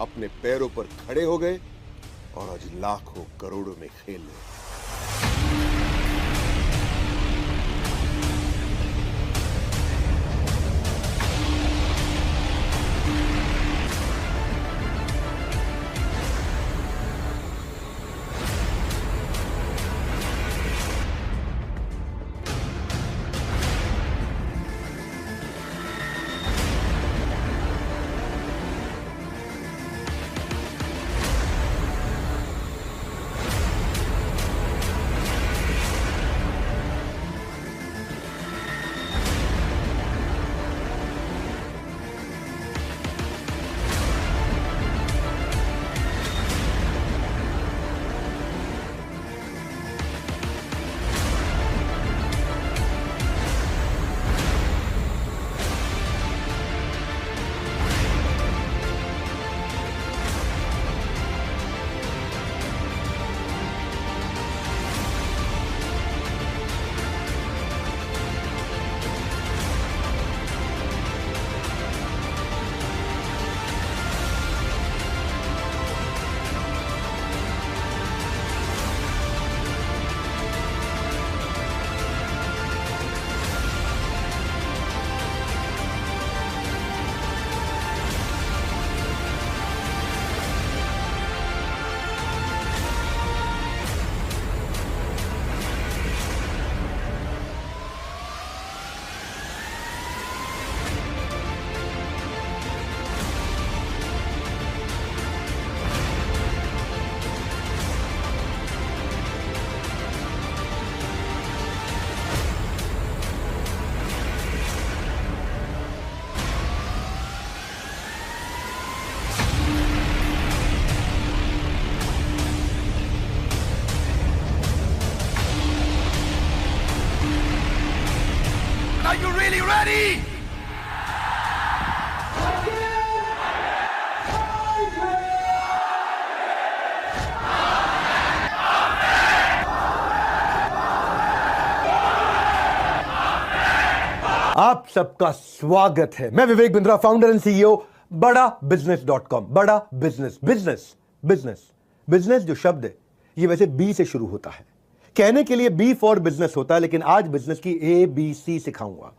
अपने पैरों पर खड़े हो गए और आज लाखों करोड़ों में खेल रहे। Are you really ready? आप सबका स्वागत है। मैं Vivek Bindra, founder and CEO बड़ा बिजनेस.com। बड़ा बिजनेस बिजनेस बिजनेस बिजनेस जो शब्द है ये वैसे बी से शुरू होता है। कहने के लिए बी फॉर बिजनेस होता है, लेकिन आज बिजनेस की ABC सिखाऊंगा।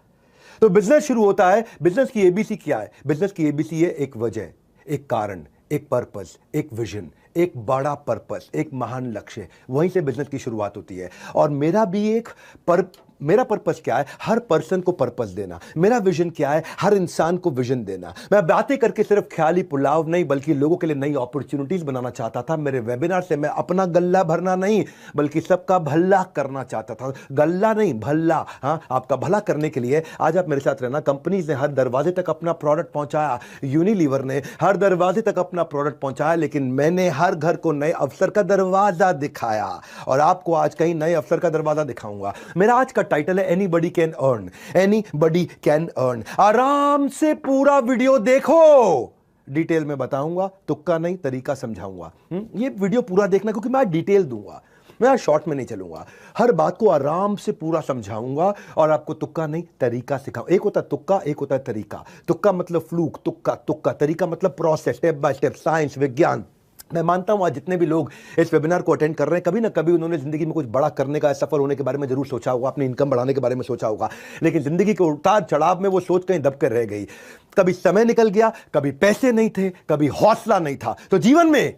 तो बिजनेस शुरू होता है। बिजनेस की ABC क्या है? बिजनेस की ABC है एक वजह, एक कारण, एक पर्पस, एक विजन, एक बड़ा पर्पस, एक महान लक्ष्य। वहीं से बिजनेस की शुरुआत होती है। और मेरा भी मेरा पर्पस क्या है? हर पर्सन को पर्पस देना। मेरा विजन क्या है? हर इंसान को विजन देना। मैं बातें करके सिर्फ ख्याली पुलाव नहीं, बल्कि लोगों के लिए नई अपॉर्चुनिटीज बनाना चाहता था। मेरे वेबिनार से मैं अपना गल्ला भरना नहीं, बल्कि सबका भला करना चाहता था। गल्ला नहीं, भला। हाँ, आपका भला करने के लिए आज आप मेरे साथ रहना। कंपनीज ने हर दरवाजे तक अपना प्रोडक्ट पहुंचाया, यूनिलीवर ने हर दरवाजे तक अपना प्रोडक्ट पहुंचाया, लेकिन मैंने हर घर को नए अवसर का दरवाजा दिखाया। और आपको आज कहीं नए अवसर का दरवाजा दिखाऊंगा। मेरा आज का टाइटल है anybody can earn. Anybody can earn. आराम से पूरा वीडियो देखो, डिटेल में बताऊंगा, तुक्का नहीं तरीका समझाऊंगा। ये वीडियो पूरा देखना, क्योंकि मैं डिटेल दूंगा, मैं शॉर्ट में नहीं चलूंगा। हर बात को आराम से पूरा समझाऊंगा और आपको तुक्का नहीं तरीका सिखाऊं। एक होता है तुक्का, एक होता है तरीका। तुक्का मतलब फ्लूक, तुक्का तुक्का। तरीका मतलब process, step by step, science, विज्ञान। मैं मानता हूं आज जितने भी लोग इस वेबिनार को अटेंड कर रहे हैं, कभी ना कभी उन्होंने जिंदगी में कुछ बड़ा करने का, सफल होने के बारे में जरूर सोचा होगा, अपनी इनकम बढ़ाने के बारे में सोचा होगा, लेकिन जिंदगी के उतार चढ़ाव में वो सोच कहीं दब कर रह गई। कभी समय निकल गया, कभी पैसे नहीं थे, कभी हौसला नहीं था। तो जीवन में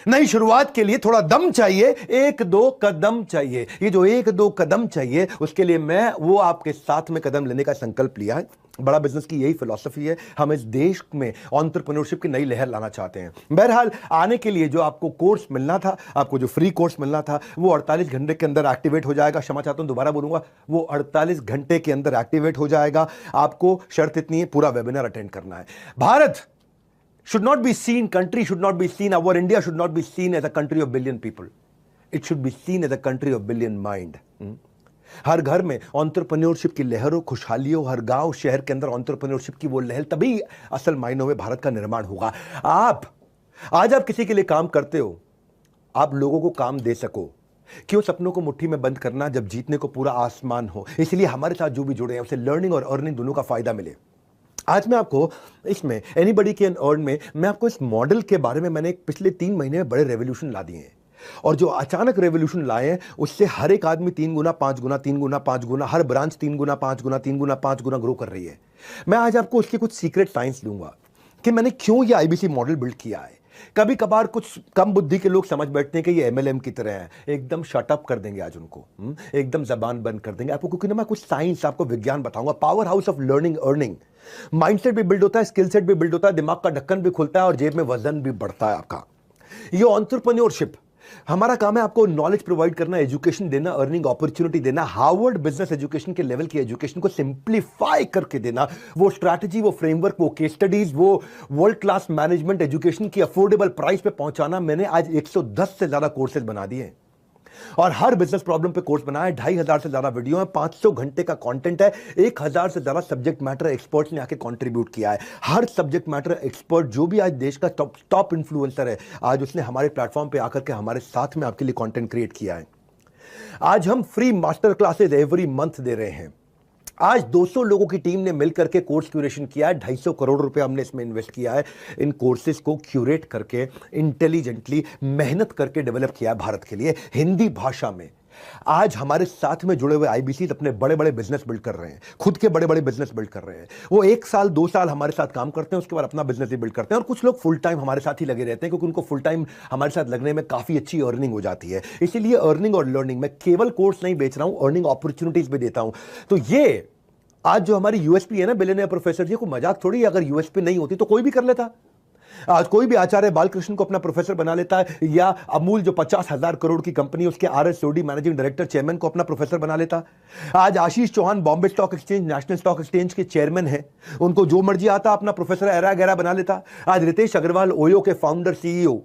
नई शुरुआत के लिए थोड़ा दम चाहिए, एक दो कदम चाहिए। ये जो एक दो कदम चाहिए, उसके लिए मैं वो आपके साथ में कदम लेने का संकल्प लिया है। बड़ा बिजनेस की यही फिलॉसफी है। हम इस देश में एंटरप्रेन्योरशिप की नई लहर लाना चाहते हैं। बहरहाल आने के लिए जो आपको कोर्स मिलना था, आपको जो फ्री कोर्स मिलना था, वो 48 घंटे के अंदर एक्टिवेट हो जाएगा। क्षमा चाहता हूं, दोबारा बोलूंगा, वो 48 घंटे के अंदर एक्टिवेट हो जाएगा। आपको शर्त इतनी है, पूरा वेबिनार अटेंड करना है। Bharat should not be seen, country should not be seen, our India should not be seen as a country of billion people. It should be seen as a country of billion mind. हर घर में entrepreneurship की लहरों, खुशहाली हो। हर गांव शहर के अंदर एंटरप्रेन्योरशिप की वो लहर, तभी असल मायनों में भारत का निर्माण होगा। आज आप किसी के लिए काम करते हो, आप लोगों को काम दे सको। क्यों सपनों को मुट्ठी में बंद करना जब जीतने को पूरा आसमान हो। इसलिए हमारे साथ जो भी जुड़े हैं उसे लर्निंग और अर्निंग दोनों का फायदा मिले। आज मैं आपको इसमें एनीबडी कैन अर्न में मैं आपको इस मॉडल के बारे में मैंने पिछले 3 महीने में बड़े रेवोल्यूशन ला दिए हैं, और जो अचानक रेवोल्यूशन लाए हैं उससे हर एक आदमी 3 गुना 5 गुना 3 गुना 5 गुना, हर ब्रांच 3 गुना 5 गुना 3 गुना 5 गुना ग्रो कर रही है। मैं आज आपको उसकी कुछ सीक्रेट साइंस दूंगा कि मैंने क्यों ये आईबीसी मॉडल बिल्ड किया है। कभी कभार कुछ कम बुद्धि के लोग समझ बैठते हैं कि ये एमएलएम की तरह है, एकदम शटअप कर देंगे आज उनको, एकदम जबान बंद कर देंगे आपको, क्योंकि ना मैं कुछ साइंस आपको विज्ञान बताऊंगा। Power house of learning earning, mindset भी बिल्ड होता है, स्किल सेट भी बिल्ड होता है, दिमाग का ढक्कन भी खुलता है और जेब में वजन भी बढ़ता है आपका। ये एंटरप्रेन्योरशिप हमारा काम है, आपको नॉलेज प्रोवाइड करना, एजुकेशन देना, अर्निंग अपॉर्चुनिटी देना, हार्वर्ड बिजनेस एजुकेशन के लेवल की एजुकेशन को सिंप्लीफाई करके देना, वो स्ट्रैटेजी, वो फ्रेमवर्क, वो केस स्टडीज, वो वर्ल्ड क्लास मैनेजमेंट एजुकेशन की अफोर्डेबल प्राइस पे पहुंचाना। मैंने आज 110 से ज्यादा कोर्सेज बना दिए हैं और हर बिजनेस प्रॉब्लम पे कोर्स बनाया है। 2500 से ज्यादा वीडियो है, 500 घंटे का कंटेंट है, 1000 से ज्यादा सब्जेक्ट मैटर एक्सपर्ट्स ने आके कंट्रीब्यूट किया है। हर सब्जेक्ट मैटर एक्सपर्ट जो भी आज देश का टॉप इन्फ्लुएंसर है, आज उसने हमारे प्लेटफॉर्म पे आकर के हमारे साथ में आपके लिए कंटेंट क्रिएट किया है। आज हम free master classes every month दे रहे हैं। आज 200 लोगों की टीम ने मिलकर के कोर्स क्यूरेशन किया है, 250 करोड़ रुपए हमने इसमें इन्वेस्ट किया है। इन कोर्सेज को क्यूरेट करके इंटेलिजेंटली मेहनत करके डेवलप किया है भारत के लिए हिंदी भाषा में। आज हमारे साथ में जुड़े हुए आईबीसी अपने बड़े बड़े बिजनेस बिल्ड कर रहे हैं, खुद के बड़े बड़े बिजनेस बिल्ड कर रहे हैं। वो 1 साल 2 साल हमारे साथ काम करते हैं, उसके बाद अपना बिजनेस ही बिल्ड करते हैं। और कुछ लोग फुल टाइम हमारे साथ ही लगे रहते हैं, क्योंकि उनको फुल टाइम हमारे साथ लगने में काफी अच्छी अर्निंग हो जाती है। इसीलिए अर्निंग और लर्निंग, मैं केवल कोर्स नहीं बेच रहा हूं, अर्निंग अपॉर्चुनिटीज भी देता हूं। तो ये आज जो हमारी यूएसपी है ना, बिलियनियर प्रोफेसर जी, को मजाक थोड़ी है। अगर यूएसपी नहीं होती तो कोई भी कर लेता। आज कोई भी आचार्य बालकृष्ण को अपना प्रोफेसर बना लेता है, या अमूल जो 50,000 करोड़ की कंपनी, उसके आरएसओडी मैनेजिंग डायरेक्टर चेयरमैन को अपना प्रोफेसर बना लेता। आज Ashish Chauhan Bombay stock exchange, national stock exchange के चेयरमैन है, उनको जो मर्जी आता अपना प्रोफेसर एरा गैरा बना लेता। आज रितेश अग्रवाल ओयो के फाउंडर सीईओ,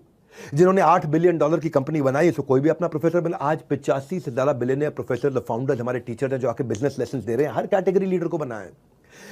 जिन्होंने $8 बिलियन की कंपनी बनाई, इसको कोई भी अपना प्रोफेसर बना। आज 85 से ज्यादा बिलियनियर प्रोफेसर, फाउंडर्स, हमारे टीचर हैं जो आके बिजनेस लेसन दे रहे हैं, हर कैटेगरी लीडर को बनाया है।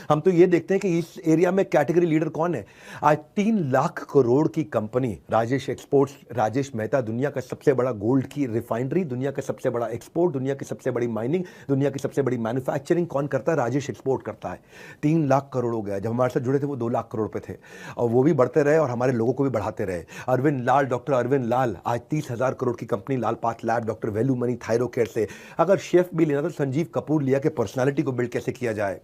हम तो ये देखते हैं कि इस एरिया में कैटेगरी लीडर कौन है। आज 3 लाख करोड़ की कंपनी राजेश एक्सपोर्ट्स, राजेश मेहता, दुनिया का सबसे बड़ा गोल्ड की रिफाइनरी, दुनिया का सबसे बड़ा एक्सपोर्ट, दुनिया की सबसे बड़ी माइनिंग, दुनिया की सबसे बड़ी मैन्युफैक्चरिंग कौन करता है? राजेश एक्सपोर्ट करता है। 3 लाख करोड़ हो गया। जब हमारे साथ जुड़े थे वो 2 लाख करोड़ पे थे, और वो भी बढ़ते रहे और हमारे लोगों को भी बढ़ाते रहे। अरविंद लाल, डॉक्टर अरविंद लाल, आज 30,000 करोड़ की company Lal path lab, doctor value money Thyrocare से। अगर शेफ भी लेना तो संजीव कपूर लिया कि पर्सनालिटी को बिल्ड कैसे किया जाए।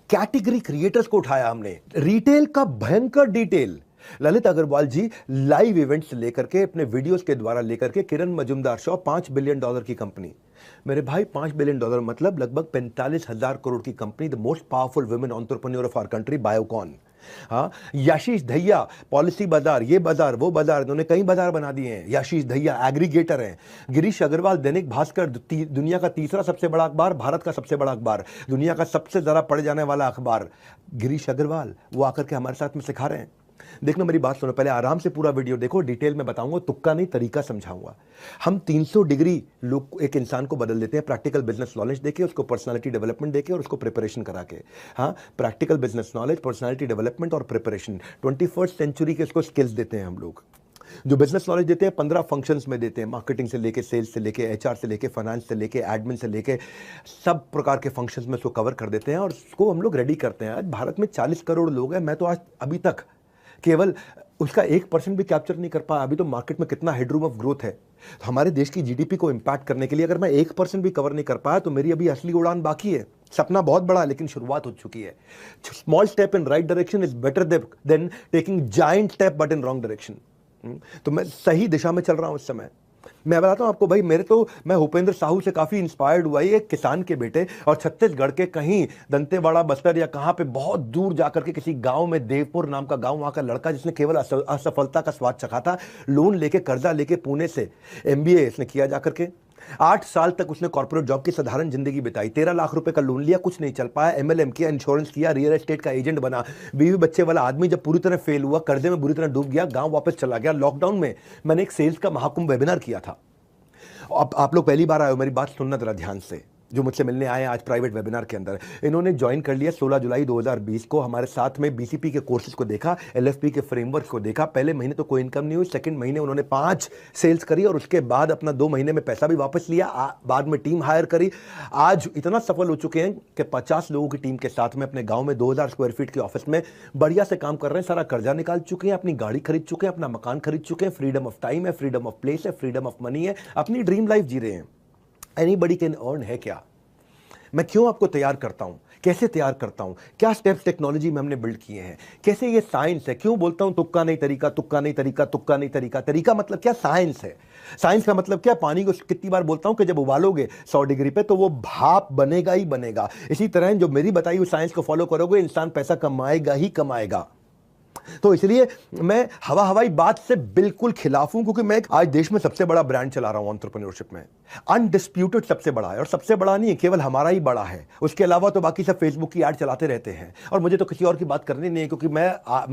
कैटेगरी क्रिएटर्स को उठाया हमने, रिटेल का भयंकर detail. Lalit Agarwal ji live events लेकर के, अपने वीडियोस के द्वारा लेकर के, किरण मजुमदार शो, $5 बिलियन की कंपनी। मेरे भाई, $5 बिलियन मतलब लगभग 45,000 करोड़ की कंपनी, the most powerful women entrepreneur of our country, Biocon. हाँ, याशीष दहिया, पॉलिसी बाजार, ये बाजार वो बाजार, इन्होंने कई बाजार बना दिए हैं। याशीष दहिया एग्रीगेटर हैं। गिरीश अग्रवाल, दैनिक भास्कर, दुनिया का 3रा सबसे बड़ा अखबार, भारत का सबसे बड़ा अखबार, दुनिया का सबसे ज्यादा पढ़े जाने वाला अखबार। गिरीश अग्रवाल वो आकर के हमारे साथ में सिखा रहे हैं। देखना, मेरी बात सुनो, पहले आराम से पूरा वीडियो देखो, डिटेल में बताऊंगा, तुक्का नहीं तरीका समझाऊंगा। हम 300 डिग्री लोग एक इंसान को बदल देते हैं, प्रैक्टिकल बिजनेस नॉलेज देके, उसको पर्सनालिटी डेवलपमेंट देके और उसको प्रिपरेशन करा के। हाँ, practical business knowledge, personality development और प्रिपरेशन, 21st सेंचुरी के इसको स्किल्स देते हैं हम लोग। जो बिजनेस नॉलेज देते हैं 15 फंक्शंस में देते हैं, मार्केटिंग से लेके, सेल्स से लेके, एचआर से लेके, फाइनेंस से लेके, एडमिन से लेके, सब प्रकार के फंक्शंस में उसको कवर कर देते हैं और उसको हम लोग रेडी करते हैं। आज भारत में 40 करोड़ लोग हैं, मैं तो आज अभी तक केवल उसका 1% भी कैप्चर नहीं कर पाया। अभी तो मार्केट में कितना हेडरूम ऑफ ग्रोथ है। तो हमारे देश की जीडीपी को इंपैक्ट करने के लिए अगर मैं 1% भी कवर नहीं कर पाया तो मेरी अभी असली उड़ान बाकी है। सपना बहुत बड़ा है लेकिन शुरुआत हो चुकी है। Small step in right direction is better than taking giant step but in wrong direction. तो मैं सही दिशा में चल रहा हूं इस समय। मैं बताता हूं आपको भाई, मैं भूपेंद्र साहू से काफी इंस्पायर्ड हुआ। ये किसान के बेटे, और छत्तीसगढ़ के कहीं दंतेवाड़ा, बस्तर या कहां पे बहुत दूर जाकर के किसी गांव में, देवपुर नाम का गांव, वहां का लड़का जिसने केवल असफलता का स्वाद चखा था, लोन लेके, कर्जा लेके पुणे से MBA इसने किया जाकर के। 8 साल तक उसने कॉर्पोरेट जॉब की साधारण जिंदगी बिताई। 13 लाख रुपए का लोन लिया, कुछ नहीं चल पाया। MLM किया, इंश्योरेंस किया, रियल एस्टेट का एजेंट बना। बीवी बच्चे वाला आदमी जब पूरी तरह फेल हुआ, कर्जे में बुरी तरह डूब गया, गांव वापस चला गया। लॉकडाउन में मैंने एक सेल्स का महाकुंभ वेबिनार किया था। अब आप लोग पहली बार आए हो, मेरी बात सुनना जरा ध्यान से। जो मुझसे मिलने आए हैं आज प्राइवेट वेबिनार के अंदर, इन्होंने ज्वाइन कर लिया 16 जुलाई 2020 को। हमारे साथ में बीसीपी के कोर्सेज को देखा, एलएफपी के फ्रेमवर्क को देखा। पहले महीने तो कोई इनकम नहीं हुई, सेकंड महीने उन्होंने 5 सेल्स करी और उसके बाद अपना 2 महीने में पैसा भी वापस लिया। बाद में टीम हायर करी। आज इतना सफल हो चुके हैं कि 50 लोगों की टीम के साथ में अपने गाँव में 2000 स्क्वायर फीट के ऑफिस में बढ़िया से काम कर रहे हैं। सारा कर्जा निकाल चुके हैं, अपनी गाड़ी खरीद चुके हैं, अपना मकान खरीद चुके हैं। फ्रीडम ऑफ टाइम है, फ्रीडम ऑफ प्लेस है, फ्रीडम ऑफ मनी है, अपनी ड्रीम लाइफ जी रहे हैं। एनीबडी कैन अर्न है क्या? मैं क्यों आपको तैयार करता हूं, कैसे तैयार करता हूं, क्या स्टेप्स टेक्नोलॉजी में हमने बिल्ड किए हैं, कैसे ये साइंस है। क्यों बोलता हूं तुक्का नहीं तरीका, तुक्का नहीं तरीका, तुक्का नहीं तरीका। तरीका मतलब क्या? साइंस है। साइंस का मतलब क्या? पानी को कितनी बार बोलता हूं कि जब उबालोगे 100 डिग्री पे तो वो भाप बनेगा ही बनेगा। इसी तरह जो मेरी बताई हुई साइंस को फॉलो करोगे, इंसान पैसा कमाएगा ही कमाएगा। तो इसलिए मैं हवाई बात से बिल्कुल खिलाफ हूं, क्योंकि मैं आज देश में सबसे बड़ा ब्रांड चला रहा हूं एंटरप्रेन्योरशिप में। अनडिस्प्यूटेड सबसे बड़ा है, और सबसे बड़ा नहीं है, केवल हमारा ही बड़ा है। उसके अलावा तो बाकी सब फेसबुक की ऐड चलाते रहते हैं, और मुझे तो किसी और की बात करनी नहीं है, क्योंकि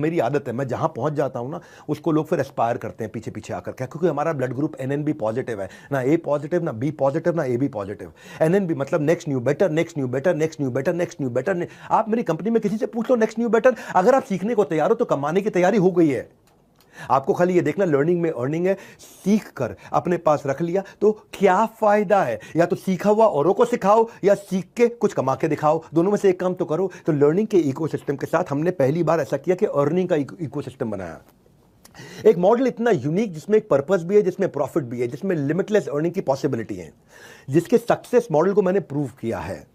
मेरी आदत है, मैं जहां पहुंच जाता हूं ना, उसको लोग फिर एस्पायर करते हैं पीछे पीछे आकर के, क्योंकि हमारा ब्लड ग्रुप NNB पॉजिटिव है, ना A पॉजिटिव, ना B पॉजिटिव, ना AB पॉजिटिव। NNB मतलब next new better, next new better, next new better, next new better. आप मेरी कंपनी में किसी से पूछ लो नेक्स्ट न्यू बेटर। अगर आप सीखने को तैयार हो तो कमाने की तैयारी हो गई है। आपको खाली ये देखना लर्निंग में अर्निंग है। सीख कर अपने पास रख लिया तो क्या फायदा है? या तो सीखा हुआ औरों को सिखाओ, या सीख के कुछ कमा के दिखाओ। दोनों में से एक काम तो करो। तो लर्निंग के इकोसिस्टम के साथ हमने पहली बार ऐसा किया कि अर्निंग का इकोसिस्टम बनाया। एक मॉडल इतना यूनिक, जिसमें एक पर्पस भी है, जिसमें प्रॉफिट भी है, जिसमें लिमिटलेस अर्निंग की पॉसिबिलिटी है, जिसके सक्सेस मॉडल को मैंने प्रूव किया है।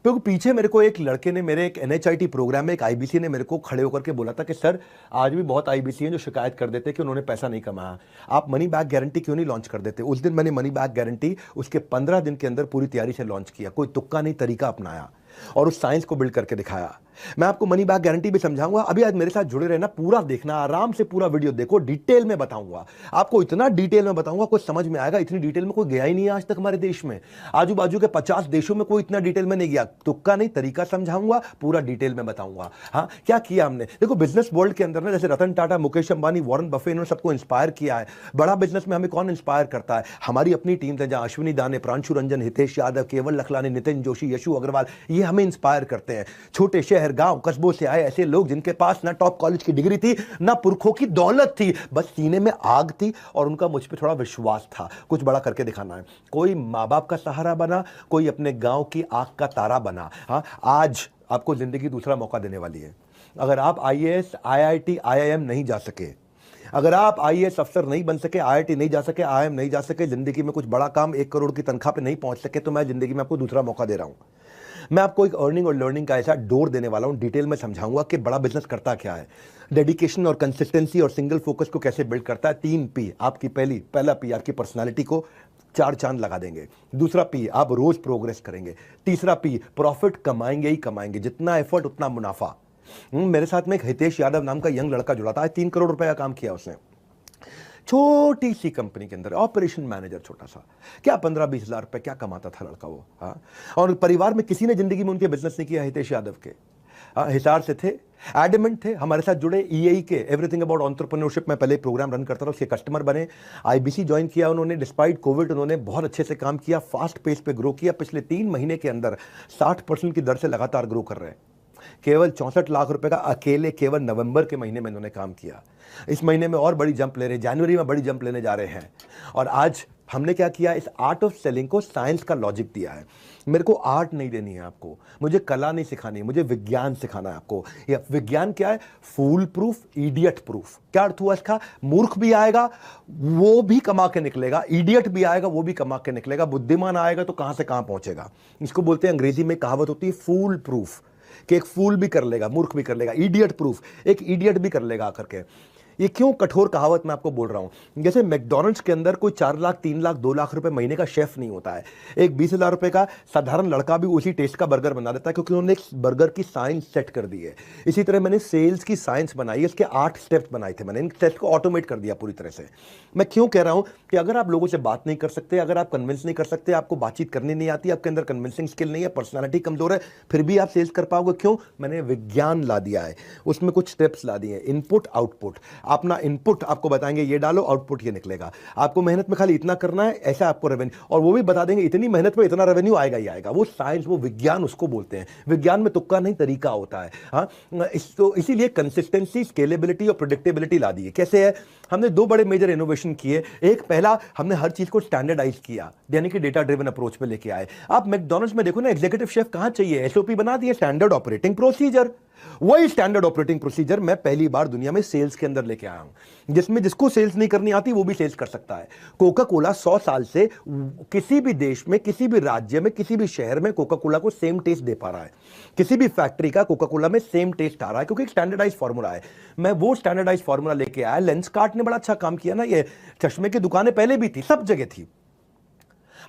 क्योंकि पीछे मेरे को एक लड़के ने, मेरे एक NHIT प्रोग्राम में एक IBC ने मेरे को खड़े होकर के बोला था कि सर, आज भी बहुत IBC हैं जो शिकायत कर देते कि उन्होंने पैसा नहीं कमाया, आप मनी बैक गारंटी क्यों नहीं लॉन्च कर देते? उस दिन मैंने मनी बैक गारंटी उसके 15 दिन के अंदर पूरी तैयारी से लॉन्च किया। कोई तुक्का नहीं तरीका अपनाया और उस साइंस को बिल्ड करके दिखाया। मैं आपको मनी बैक गारंटी भी समझाऊंगा। अभी आज मेरे साथ जुड़े रहना, पूरा देखना, आराम से पूरा वीडियो देखो, डिटेल में बताऊंगा आपको। इतना डिटेल में बताऊंगा कुछ समझ में आएगा। इतनी डिटेल में कोई गया ही नहीं है आज तक हमारे देश में। आजू बाजू के 50 देशों में कोई इतना डिटेल में नहीं गया। तुक्का नहीं तरीका समझाऊंगा, पूरा डिटेल में बताऊंगा। हाँ, क्या किया हमने? देखो, बिजनेस वर्ल्ड के अंदर ना, जैसे रतन टाटा, मुकेश अंबानी, वॉरेन बफे, इन्होंने सबको इंस्पायर किया है। बड़ा बिजनेस में हमें कौन इंस्पायर करता है? हमारी अपनी टीम है, जहां अश्विनी दाने, प्रांशु रंजन, हितेश यादव, केवल लखलानी, नितिन जोशी, यशु अग्रवाल, ये हमें इंस्पायर करते हैं। छोटे शहर, गांव, कस्बों से आए ऐसे लोग जिनके पास ना टॉप कॉलेज की डिग्री थी, ना पुरखों की दौलत थी, बस सीने में आग थी और उनका मुझ पे थोड़ा विश्वास था। कुछ बड़ा करके दिखाना है। कोई माँ बाप का सहारा बना, कोई अपने गांव की आंख का तारा बना। हाँ, आज आपको जिंदगी दूसरा मौका देने वाली है। अगर आप IAS, IIT, IIM नहीं जा सके, अगर आप IAS अफसर नहीं बन सके, IIT नहीं जा सके, IIM नहीं जा सके, जिंदगी में कुछ बड़ा काम 1 करोड़ की तनख्वाह पे नहीं पहुंच सके, तो मैं जिंदगी में आपको दूसरा मौका दे रहा हूं। मैं आपको एक अर्निंग और लर्निंग का ऐसा डोर देने वाला हूं। डिटेल में समझाऊंगा कि बड़ा बिजनेस करता क्या है, डेडिकेशन और कंसिस्टेंसी और सिंगल फोकस को कैसे बिल्ड करता है। 3 P आपकी पहला P आपकी पर्सनालिटी को 4 चांद लगा देंगे। दूसरा P आप रोज प्रोग्रेस करेंगे। तीसरा P प्रॉफिट कमाएंगे ही कमाएंगे, जितना एफर्ट उतना मुनाफा। मेरे साथ में एक हितेश यादव नाम का यंग लड़का जुड़ा था। 3 करोड़ रुपए का काम किया उसने, छोटी सी कंपनी के अंदर ऑपरेशन मैनेजर, छोटा सा, क्या 15-20 हज़ार रुपए क्या कमाता था लड़का वो। हाँ, और परिवार में किसी ने जिंदगी में उनके बिजनेस नहीं किया। हितेश यादव के हिसार से थे, एडमेंट थे, हमारे साथ जुड़े। EAE के एवरीथिंग अबाउट एंटरप्रेन्योरशिप में पहले प्रोग्राम रन करता था, उसके कस्टमर बने। IBC ज्वाइन किया उन्होंने। डिस्पाइट कोविड उन्होंने बहुत अच्छे से काम किया, फास्ट पेस पे ग्रो किया। पिछले 3 महीने के अंदर 60% की दर से लगातार ग्रो कर रहे हैं। केवल 64 लाख रुपए का अकेले केवल नवंबर के महीने में इन्होंने काम किया। इस महीने में और बड़ी जंप ले रहे हैं, जनवरी में बड़ी जंप लेने जा रहे हैं। और आज हमने क्या किया, इस आर्ट ऑफ सेलिंग को साइंस का लॉजिक दिया है। मेरे को आर्ट नहीं देनी है आपको, मुझे कला नहीं सिखानी है, मुझे विज्ञान सिखाना है आपको। ये विज्ञान क्या है? फूल प्रूफ, इडियट प्रूफ। क्या अर्थ हुआ इसका? मूर्ख भी आएगा वो भी कमा के निकलेगा, इडियट भी आएगा वो भी कमा के निकलेगा, बुद्धिमान आएगा तो कहां से कहां पहुंचेगा। इसको बोलते हैं, अंग्रेजी में कहावत होती है फूल प्रूफ, कि एक फूल भी कर लेगा, मूर्ख भी कर लेगा। इडियट प्रूफ, एक इडियट भी कर लेगा आकर के। ये क्यों कठोर कहावत मैं आपको बोल रहा हूं? जैसे मैकडॉनल्ड्स के अंदर कोई 4 लाख, 3 लाख, 2 लाख रुपए महीने का शेफ नहीं होता है। एक 20,000 रुपए का साधारण लड़का भी उसी टेस्ट का बर्गर बना देता है, क्योंकि उन्होंने एक बर्गर की साइंस सेट कर दी है। इसी तरह मैंने सेल्स की साइंस बनाई है, इसके 8 स्टेप्स बनाए थे मैंने, इन स्टेप्स को ऑटोमेट कर दिया पूरी तरह से। मैं क्यों कह रहा हूं कि अगर आप लोगों से बात नहीं कर सकते, अगर आप कन्विंस नहीं कर सकते, आपको बातचीत करनी नहीं आती, आपके अंदर कन्विंसिंग स्किल नहीं है, पर्सनैलिटी कमजोर है, फिर भी आप सेल्स कर पाओगे। क्यों? मैंने विज्ञान ला दिया है, उसमें कुछ स्टेप्स ला दिए हैं, इनपुट आउटपुट। अपना इनपुट आपको बताएंगे, ये डालो आउटपुट ये निकलेगा। आपको मेहनत में खाली इतना करना है, ऐसा आपको रेवेन्यू, और वो भी बता देंगे इतनी मेहनत में इतना रेवेन्यू आएगा ही आएगा। वो साइंस, वो विज्ञान उसको बोलते हैं। विज्ञान में तुक्का नहीं, तरीका होता है। हाँ, इसको इसीलिए कंसिस्टेंसी, स्केलेबिलिटी और प्रेडिक्टेबिलिटी ला दी है। कैसे है? हमने दो बड़े मेजर इनोवेशन किए। एक, पहला हमने हर चीज को स्टैंडर्डाइज किया, यानी कि डेटा ड्रिवन अप्रोच में लेके आए। आप मैकडॉनल्ड्स में देखो ना, एग्जीक्यूटिव शेफ कहां चाहिए? एसओपी बना दिए, स्टैंडर्ड ऑपरेटिंग प्रोसीजर। वही स्टैंडर्ड ऑपरेटिंग प्रोसीजर मैं पहली बार दुनिया में सेल्स के अंदर लेके आया हूं, जिसमें जिसको सेल्स नहीं करनी आती वो भी सेल्स कर सकता है। कोका कोला 100 साल से किसी भी देश में, किसी भी राज्य में, किसी भी शहर में कोका कोला को सेम टेस्ट दे पा रहा है। किसी भी फैक्ट्री का कोका कोला में सेम टेस्ट आ रहा है, क्योंकि एक स्टैंडर्डाइज फॉर्मूला है। मैं वो स्टैंडर्डाइज फॉर्मूला लेके आया। लेंसकार्ट ने बड़ा अच्छा काम किया ना। ये चश्मे की दुकानें पहले भी थी, सब जगह थी,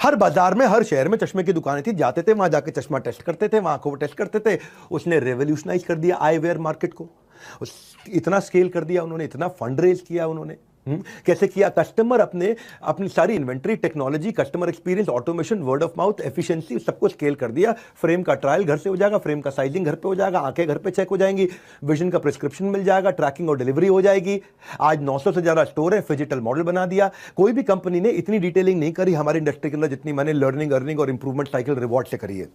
हर बाजार में, हर शहर में चश्मे की दुकानें थी। जाते थे वहां, जाके चश्मा टेस्ट करते थे, वहां को टेस्ट करते थे। उसने रेवोल्यूशनाइज कर दिया आई वेयर मार्केट को। इतना स्केल कर दिया उन्होंने, इतना फंड रेज किया उन्होंने। कैसे किया? कस्टमर अपनी सारी inventory, technology, customer experience, automation, word of mouth, efficiency, सबको स्केल कर दिया। फ्रेम का ट्रायल घर से हो जाएगा, फ्रेम का साइजिंग घर पे हो जाएगा, आंखें घर पे चेक हो जाएंगी, विजन का प्रिस्क्रिप्शन मिल जाएगा, ट्रैकिंग और डिलीवरी हो जाएगी। आज 900 से ज्यादा स्टोर है, डिजिटल मॉडल बना दिया। कोई भी कंपनी ने इतनी डिटेलिंग नहीं करी हमारी इंडस्ट्री के अंदर जितनी मैंने लर्निंग, अर्निंग और इंप्रूवमेंट साइकिल रिवॉर्ड से करी है।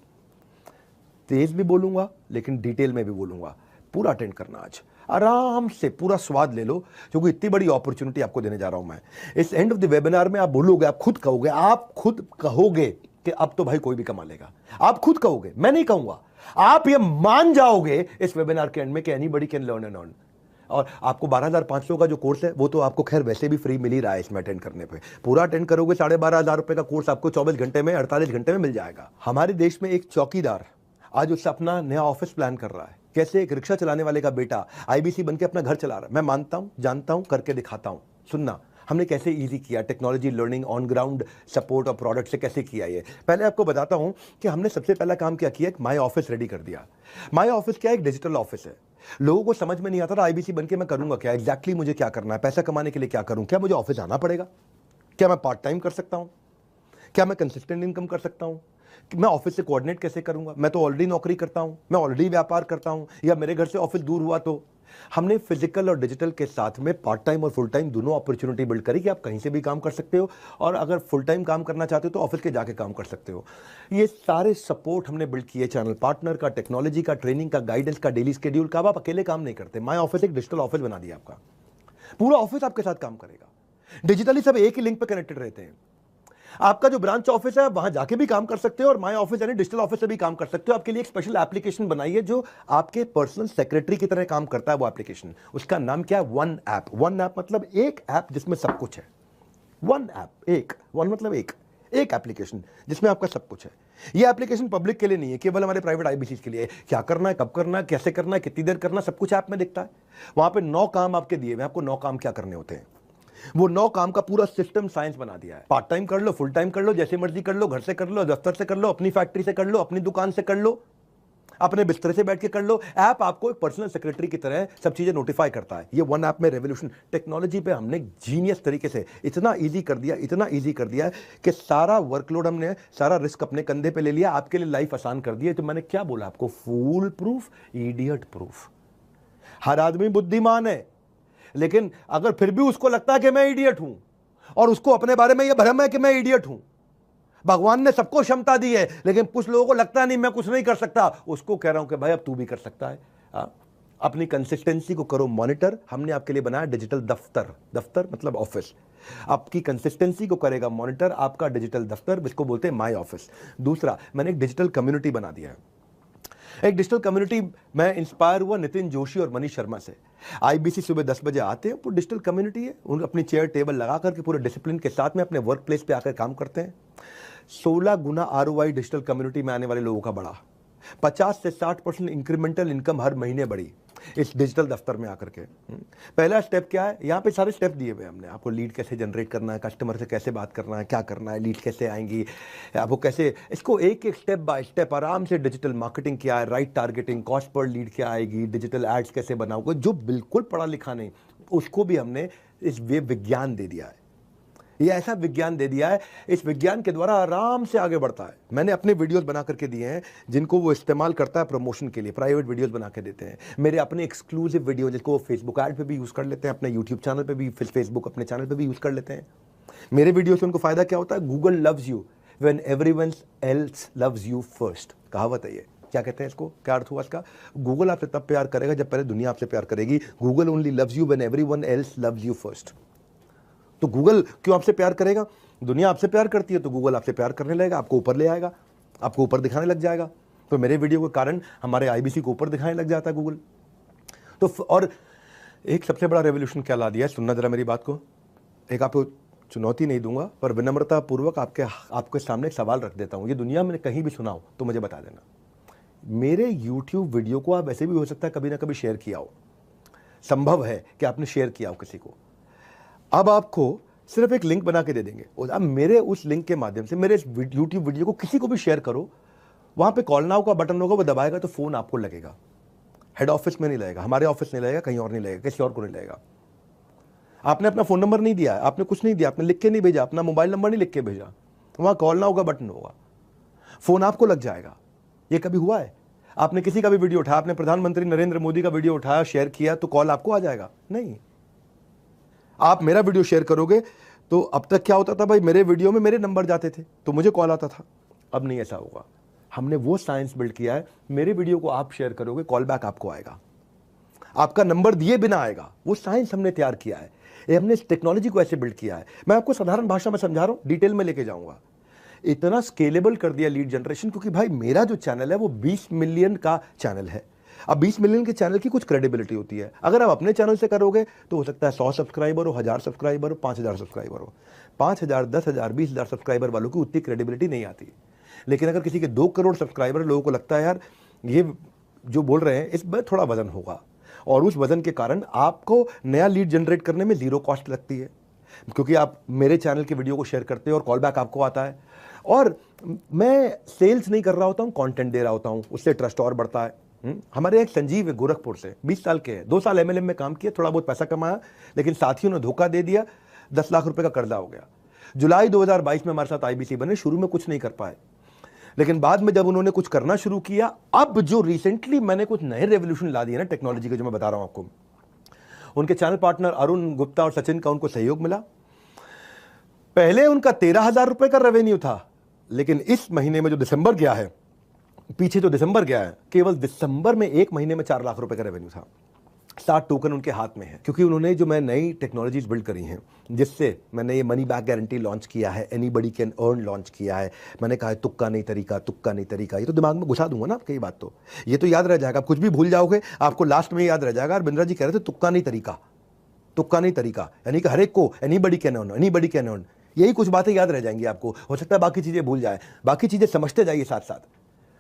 तेज भी बोलूंगा लेकिन डिटेल में भी बोलूंगा। पूरा अटेंड करना, आज आराम से पूरा स्वाद ले लो, क्योंकि इतनी बड़ी अपॉर्चुनिटी आपको देने जा रहा हूं मैं। इस एंड ऑफ द वेबिनार में आप बोलोगे, आप खुद कहोगे कि अब तो भाई कोई भी कमा लेगा। आप खुद कहोगे, मैं नहीं कहूंगा। आप ये मान जाओगे इस वेबिनार के एंड में कि anybody can learn and earn. और आपको 12,500 का जो कोर्स है वो तो आपको खैर वैसे भी फ्री मिल ही रहा है इसमें अटेंड करने पे। पूरा अटेंड करोगे 12,500 रुपए का कोर्स आपको 24 घंटे में, 48 घंटे में मिल जाएगा। हमारे देश में एक चौकीदार आज उससे अपना नया ऑफिस प्लान कर रहा है। कैसे? एक रिक्शा चलाने वाले का बेटा आईबीसी बनके अपना घर चला रहा है। मैं मानता हूं, जानता हूं, करके दिखाता हूं। सुनना हमने कैसे इजी किया, technology, learning, on ground support और प्रोडक्ट से कैसे किया। ये पहले आपको बताता हूं कि हमने सबसे पहला काम क्या किया, माई ऑफिस रेडी कर दिया। माई ऑफिस क्या है? एक डिजिटल ऑफिस है। लोगों को समझ में नहीं आता था आईबीसी बनके मैं करूंगा क्या, एग्जैक्टली मुझे क्या करना है, पैसा कमाने के लिए क्या करूं, क्या मुझे ऑफिस आना पड़ेगा, क्या मैं पार्ट टाइम कर सकता हूं, क्या मैं कंसिस्टेंट इनकम कर सकता हूं, कि मैं ऑफिस से कोऑर्डिनेट कैसे करूंगा, मैं तो ऑलरेडी नौकरी करता हूं, मैं ऑलरेडी व्यापार करता हूं, या मेरे घर से ऑफिस दूर हुआ तो। हमने फिजिकल और डिजिटल के साथ में पार्ट टाइम और फुल टाइम दोनों अपॉर्चुनिटी बिल्ड करी कि आप कहीं से भी काम कर सकते हो, और अगर फुल टाइम काम करना चाहते हो तो ऑफिस के जाके काम कर सकते हो। ये सारे सपोर्ट हमने बिल्ड किए, चैनल पार्टनर का, टेक्नोलॉजी का, ट्रेनिंग का, गाइडेंस का, डेली शेड्यूल का। आप अकेले काम नहीं करते। माई ऑफिस एक डिजिटल ऑफिस बना दिया आपका। पूरा ऑफिस आपके साथ काम करेगा, डिजिटली सब एक ही लिंक पे कनेक्टेड रहते हैं। आपका जो ब्रांच ऑफिस है वहां जाके भी काम कर सकते हो, और माई ऑफिस यानी डिजिटल ऑफिस से भी काम कर सकते हो। आपके लिए एक स्पेशल एप्लीकेशन बनाई है जो आपके पर्सनल सेक्रेटरी की तरह काम करता है। वो एप्लीकेशन, उसका नाम क्या है? One app. वन ऐप मतलब एक ऐप जिसमें सब कुछ है। वन ऐप, एक, वन मतलब एक एप्लीकेशन जिसमें आपका सब कुछ है। ये एप्लीकेशन पब्लिक के लिए नहीं है, केवल हमारे प्राइवेट आईबीसी के लिए है। क्या करना है, कब करना है, कैसे करना है, कितनी देर करना, सब कुछ ऐप में दिखता है। वहां पे 9 काम आपके दिए हुए, आपको 9 काम क्या करने होते हैं। वो 9 काम का पूरा सिस्टम साइंस बना दिया है। पार्ट टाइम कर लो, फुल टाइम कर लो, जैसे मर्जी कर लो, घर से कर लो, दफ्तर से कर लो, अपनी फैक्ट्री से कर लो, अपनी दुकान से कर लो, अपने बिस्तर से बैठ के कर लो। ऐप आपको एक पर्सनल सेक्रेटरी की तरह सब चीजें नोटिफाई करता है। ये वन ऐप में रेवोल्यूशन टेक्नोलॉजी पे हमने जीनियस तरीके से इतना इजी कर दिया, इतना इजी कर दिया कि सारा वर्कलोड हमने, सारा रिस्क अपने कंधे पे ले लिया, आपके लिए लाइफ आसान कर दी है। तो मैंने क्या बोला आपको? फूल प्रूफ, इडियट प्रूफ। हर आदमी बुद्धिमान है, लेकिन अगर फिर भी उसको लगता है कि मैं इडियट हूं, और उसको अपने बारे में यह भ्रम है कि मैं इडियट हूं। भगवान ने सबको क्षमता दी है, लेकिन कुछ लोगों को लगता नहीं मैं कुछ नहीं कर सकता। उसको कह रहा हूं कि भाई अब तू भी कर सकता है। अपनी कंसिस्टेंसी को करो मॉनिटर। हमने आपके लिए बनाया डिजिटल दफ्तर। दफ्तर मतलब ऑफिस। आपकी कंसिस्टेंसी को करेगा मॉनिटर आपका डिजिटल दफ्तर, जिसको बोलते हैं माई ऑफिस। दूसरा, मैंने एक डिजिटल कम्युनिटी बना दिया है। एक डिजिटल कम्युनिटी, मैं इंस्पायर हुआ नितिन जोशी और मनीष शर्मा से। आईबीसी सुबह 10 बजे आते हैं, वो डिजिटल कम्युनिटी है। उन अपनी चेयर टेबल लगा करके पूरे डिसिप्लिन के साथ में अपने वर्क प्लेस पे आकर काम करते हैं। 16 गुना ROI डिजिटल कम्युनिटी में आने वाले लोगों का बढ़ा। 50 से 60% इंक्रीमेंटल इनकम हर महीने बढ़ी इस डिजिटल दफ्तर में आकर के। पहला स्टेप क्या है? यहाँ पे सारे स्टेप दिए हुए हमने आपको। लीड कैसे जनरेट करना है, कस्टमर से कैसे बात करना है, क्या करना है, लीड कैसे आएंगी, आपको कैसे, इसको एक एक स्टेप बाय स्टेप आराम से। डिजिटल मार्केटिंग क्या है, right targeting, cost per lead क्या आएगी, डिजिटल एड्स कैसे बनाओगे। जो बिल्कुल पढ़ा लिखा नहीं उसको भी हमने इस वे विज्ञान दे दिया है। ये ऐसा विज्ञान दे दिया है, इस विज्ञान के द्वारा आराम से आगे बढ़ता है। मैंने अपने वीडियोस बना करके दिए हैं जिनको वो इस्तेमाल करता है प्रमोशन के लिए, प्राइवेट वीडियोस बना के देते हैं। मेरे अपने एक्सक्लूसिव वीडियो जिसको वो फेसबुक ऐड पे भी यूज़ कर लेते हैं, अपने यूट्यूब चैनल पे भी, फिर फेसबुक अपने चैनल पे भी यूज़ कर लेते हैं। मेरे वीडियो से उनको फायदा क्या होता है? Google loves you when everyone else loves you first, कहावत है ये। क्या कहते हैं इसको, क्या अर्थ हुआ इसका? गूगल आपसे तब प्यार करेगा जब पहले दुनिया आपसे प्यार करेगी। Google only loves you when everyone else loves you first. तो गूगल क्यों आपसे प्यार करेगा? दुनिया आपसे प्यार करती है तो गूगल आपसे प्यार करने लगेगा, आपको ऊपर ले आएगा, आपको ऊपर दिखाने लग जाएगा। तो मेरे वीडियो के कारण हमारे आईबीसी को ऊपर दिखाने लग जाता है गूगल। तो और एक सबसे बड़ा रेवोल्यूशन क्या ला दिया है, सुनना जरा मेरी बात को। एक आपको चुनौती नहीं दूंगा पर विनम्रता पूर्वक आपके सामने एक सवाल रख देता हूं। ये दुनिया में कहीं भी सुनाओ तो मुझे बता देना। मेरे YouTube वीडियो को आप ऐसे भी हो सकता है कभी ना कभी शेयर किया हो, संभव है कि आपने शेयर किया हो किसी को। अब आपको सिर्फ एक लिंक बना के दे देंगे, और अब मेरे उस लिंक के माध्यम से मेरे YouTube वीडियो को किसी को भी शेयर करो, वहां पे कॉल नाउ का बटन होगा, वो दबाएगा तो फोन आपको लगेगा। हेड ऑफिस में नहीं लगेगा, हमारे ऑफिस नहीं लगेगा, कहीं और नहीं लगेगा, किसी और को नहीं लगेगा। आपने अपना फोन नंबर नहीं दिया, आपने कुछ नहीं दिया, आपने लिख के नहीं भेजा, अपना मोबाइल नंबर नहीं लिख के भेजा, वहां कॉल नाउ का बटन होगा, फोन आपको लग जाएगा। ये कभी हुआ है? आपने किसी का भी वीडियो उठाया, आपने प्रधानमंत्री नरेंद्र मोदी का वीडियो उठाया, शेयर किया तो कॉल आपको आ जाएगा? नहीं। आप मेरा वीडियो शेयर करोगे तो अब तक क्या होता था भाई, मेरे वीडियो में मेरे नंबर जाते थे तो मुझे कॉल आता था। अब नहीं ऐसा होगा। हमने वो साइंस बिल्ड किया है, मेरे वीडियो को आप शेयर करोगे, कॉल बैक आपको आएगा, आपका नंबर दिए बिना आएगा। वो साइंस हमने तैयार किया है, ये हमने इस टेक्नोलॉजी को ऐसे बिल्ड किया है। मैं आपको साधारण भाषा में समझा रहा हूं, डिटेल में लेके जाऊंगा। इतना स्केलेबल कर दिया लीड जनरेशन, क्योंकि भाई मेरा जो चैनल है वो 20 मिलियन का चैनल है। अब 20 मिलियन के चैनल की कुछ क्रेडिबिलिटी होती है। अगर आप अपने चैनल से करोगे तो हो सकता है 100 सब्सक्राइबर हो, 1000 सब्सक्राइबर हो, 5000 सब्सक्राइबर हो। 5000, 10,000, 20,000 सब्सक्राइबर वालों की उतनी क्रेडिबिलिटी नहीं आती। लेकिन अगर किसी के 2 करोड़ सब्सक्राइबर, लोगों को लगता है यार ये जो बोल रहे हैं इसमें थोड़ा वजन होगा, और उस वजन के कारण आपको नया लीड जनरेट करने में जीरो कॉस्ट लगती है, क्योंकि आप मेरे चैनल के वीडियो को शेयर करते हो और कॉल बैक आपको आता है। और मैं सेल्स नहीं कर रहा होता हूं, कंटेंट दे रहा होता हूं, उससे ट्रस्ट और बढ़ता है। हमारे एक संजीव है गोरखपुर से, 20 साल के हैं, 2 साल MLM में काम किया, थोड़ा बहुत पैसा कमाया, लेकिन साथियों ने धोखा दे दिया, 10 लाख रुपए का कर्जा हो गया। जुलाई 2022 में हमारे साथ IBC बने। शुरू में कुछ नहीं कर पाए, लेकिन बाद में जब उन्होंने कुछ करना शुरू किया, अब जो रिसेंटली मैंने कुछ नए रेवोल्यूशन ला दिए ना टेक्नोलॉजी के, जो मैं बता रहा हूं आपको, उनके चैनल पार्टनर अरुण गुप्ता और सचिन का उनको सहयोग मिला। पहले उनका 13,000 रुपए का रेवेन्यू था, लेकिन इस महीने में जो दिसंबर गया है, पीछे जो दिसंबर गया है, केवल दिसंबर में 1 महीने में 4 लाख रुपए का रेवेन्यू था। 7 टोकन उनके हाथ में है, क्योंकि उन्होंने जो मैं नई टेक्नोलॉजीज बिल्ड करी हैं, जिससे मैंने ये मनी बैक गारंटी लॉन्च किया है, एनीबडी कैन अर्न लॉन्च किया है। मैंने कहा है तुक्का नहीं तरीका, तुक्का नहीं तरीका, ये तो दिमाग में घुसा दूंगा ना आपकी बात, तो ये तो याद रह जाएगा। आप कुछ भी भूल जाओगे, आपको लास्ट में याद रह जाएगा। और बिंद्रा जी कह रहे थे तुक्का नहीं तरीका, तुक्का नहीं तरीका, यानी कि हर एक को anybody can earn, anybody can earn, यही कुछ बातें याद रह जाएंगी आपको। हो सकता है बाकी चीजें भूल जाए, बाकी चीजें समझते जाइए साथ साथ।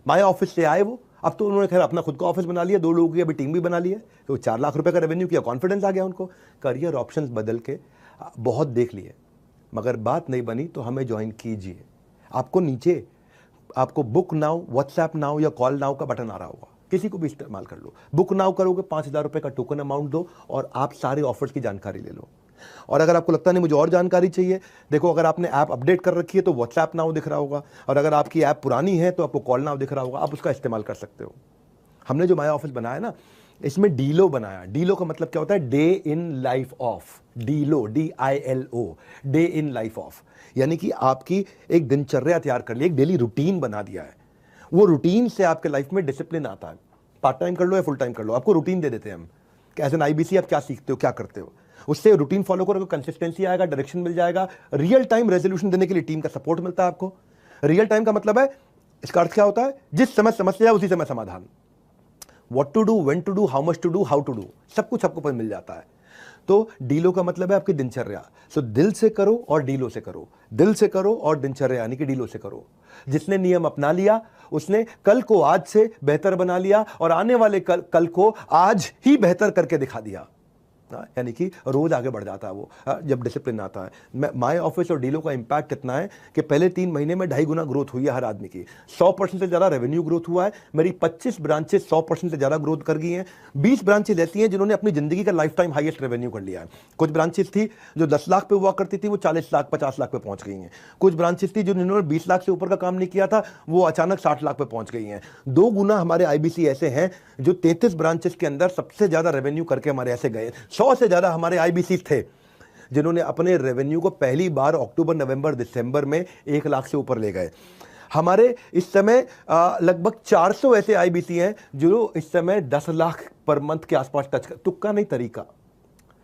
माया ऑफिस से आए वो, अब तो उन्होंने खैर अपना खुद का ऑफिस बना लिया, 2 लोगों की अभी टीम भी बना ली है, तो 4 लाख रुपए का रेवेन्यू किया, कॉन्फिडेंस आ गया उनको। करियर ऑप्शंस बदल के बहुत देख लिए, मगर बात नहीं बनी तो हमें ज्वाइन कीजिए। आपको नीचे आपको बुक नाउ, व्हाट्सएप नाउ या कॉल नाउ का बटन आ रहा होगा, किसी को भी इस्तेमाल कर लो। बुक नाउ करोगे, 5,000 रुपए का टोकन अमाउंट दो और आप सारे ऑफर्स की जानकारी ले लो। और अगर आपको लगता नहीं मुझे और जानकारी चाहिए, देखो अगर आपने ऐप अपडेट कर रखी है तो व्हाट्सएप नाउ दिख रहा होगा, और अगर आपकी ऐप पुरानी है तो आपको कॉल नाउ दिख रहा होगा, आप उसका इस्तेमाल कर सकते हो। हमने जो माया ऑफिस बनाया ना, इसमें डीलो बनाया। डीलो का मतलब क्या होता है? Day in life of. DILO, DILO, day in life of, यानी कि आपकी एक दिनचर्या तैयार कर ली, एक डेली रूटीन बना दिया है। वो रूटीन से आपके लाइफ में डिसिप्लिन आता है। पार्ट टाइम कर लो या फुल टाइम कर लो, आपको रूटीन दे देते हैं हम कि एज एन IBC आप क्या सीखते हो, क्या करते हो। उससे रूटीन फॉलो करोगे, कंसिस्टेंसी आएगा, डायरेक्शन मिल जाएगा, रियल टाइम रेजोल्यूशन देने के लिए टीम का सपोर्ट मिलता है आपको। रियल टाइम का मतलब है, इसका अर्थ क्या होता है? जिस समय समस्या है उसी समय समाधान। What to do, when to do, how much to do, how to do, सब कुछ आपको मिल जाता है। तो डीलो का मतलब है आपकी दिनचर्या। सो दिल से करो और डीलो से करो, दिल से करो और दिनचर्या यानी कि डीलो से करो। जिसने नियम अपना लिया उसने कल को आज से बेहतर बना लिया, और आने वाले कल को आज ही बेहतर करके दिखा दिया। यानी कि रोज आगे बढ़ जाता है वो जब डिसिप्लिन आता है। माय ऑफिस और डीलो का इंपैक्ट कितना है कि पहले 3 महीने में 2.5 गुना ग्रोथ हुई है हर आदमी की। 100% से ज़्यादा रेवेन्यू ग्रोथ हुआ है। मेरी 25 ब्रांचेस 100% से ज़्यादा ग्रोथ कर गई हैं। 20 ब्रांचेज ऐसी हैं जिन्होंने अपनी ज़िंदगी का लाइफ टाइम हाइएस्ट रेवेन्यू कर लिया है। कुछ ब्रांचेस थी जो 10 लाख पे हुआ करती थी, वो 40 लाख 50 लाख पे पहुंच गई हैं। कुछ ब्रांचेस थी जो जिन्होंने 20 लाख से ऊपर का काम नहीं किया था, वो अचानक 60 लाख पे पहुंच गई हैं। 2 गुना हमारे आईबीसी ऐसे हैं जो 33 ब्रांचेस के अंदर सबसे ज़्यादा रेवेन्यू करके हमारे ऐसे गए। 100 से ज़्यादा हमारे आईबीसी थे जिन्होंने अपने रेवेन्यू को पहली बार अक्टूबर नवंबर दिसंबर में 1 लाख से ऊपर ले गए। हमारे इस समय लगभग 400 ऐसे आईबीसी हैं जो इस समय 10 लाख पर मंथ के आसपास टच कर। तुक्का नहीं, तरीका।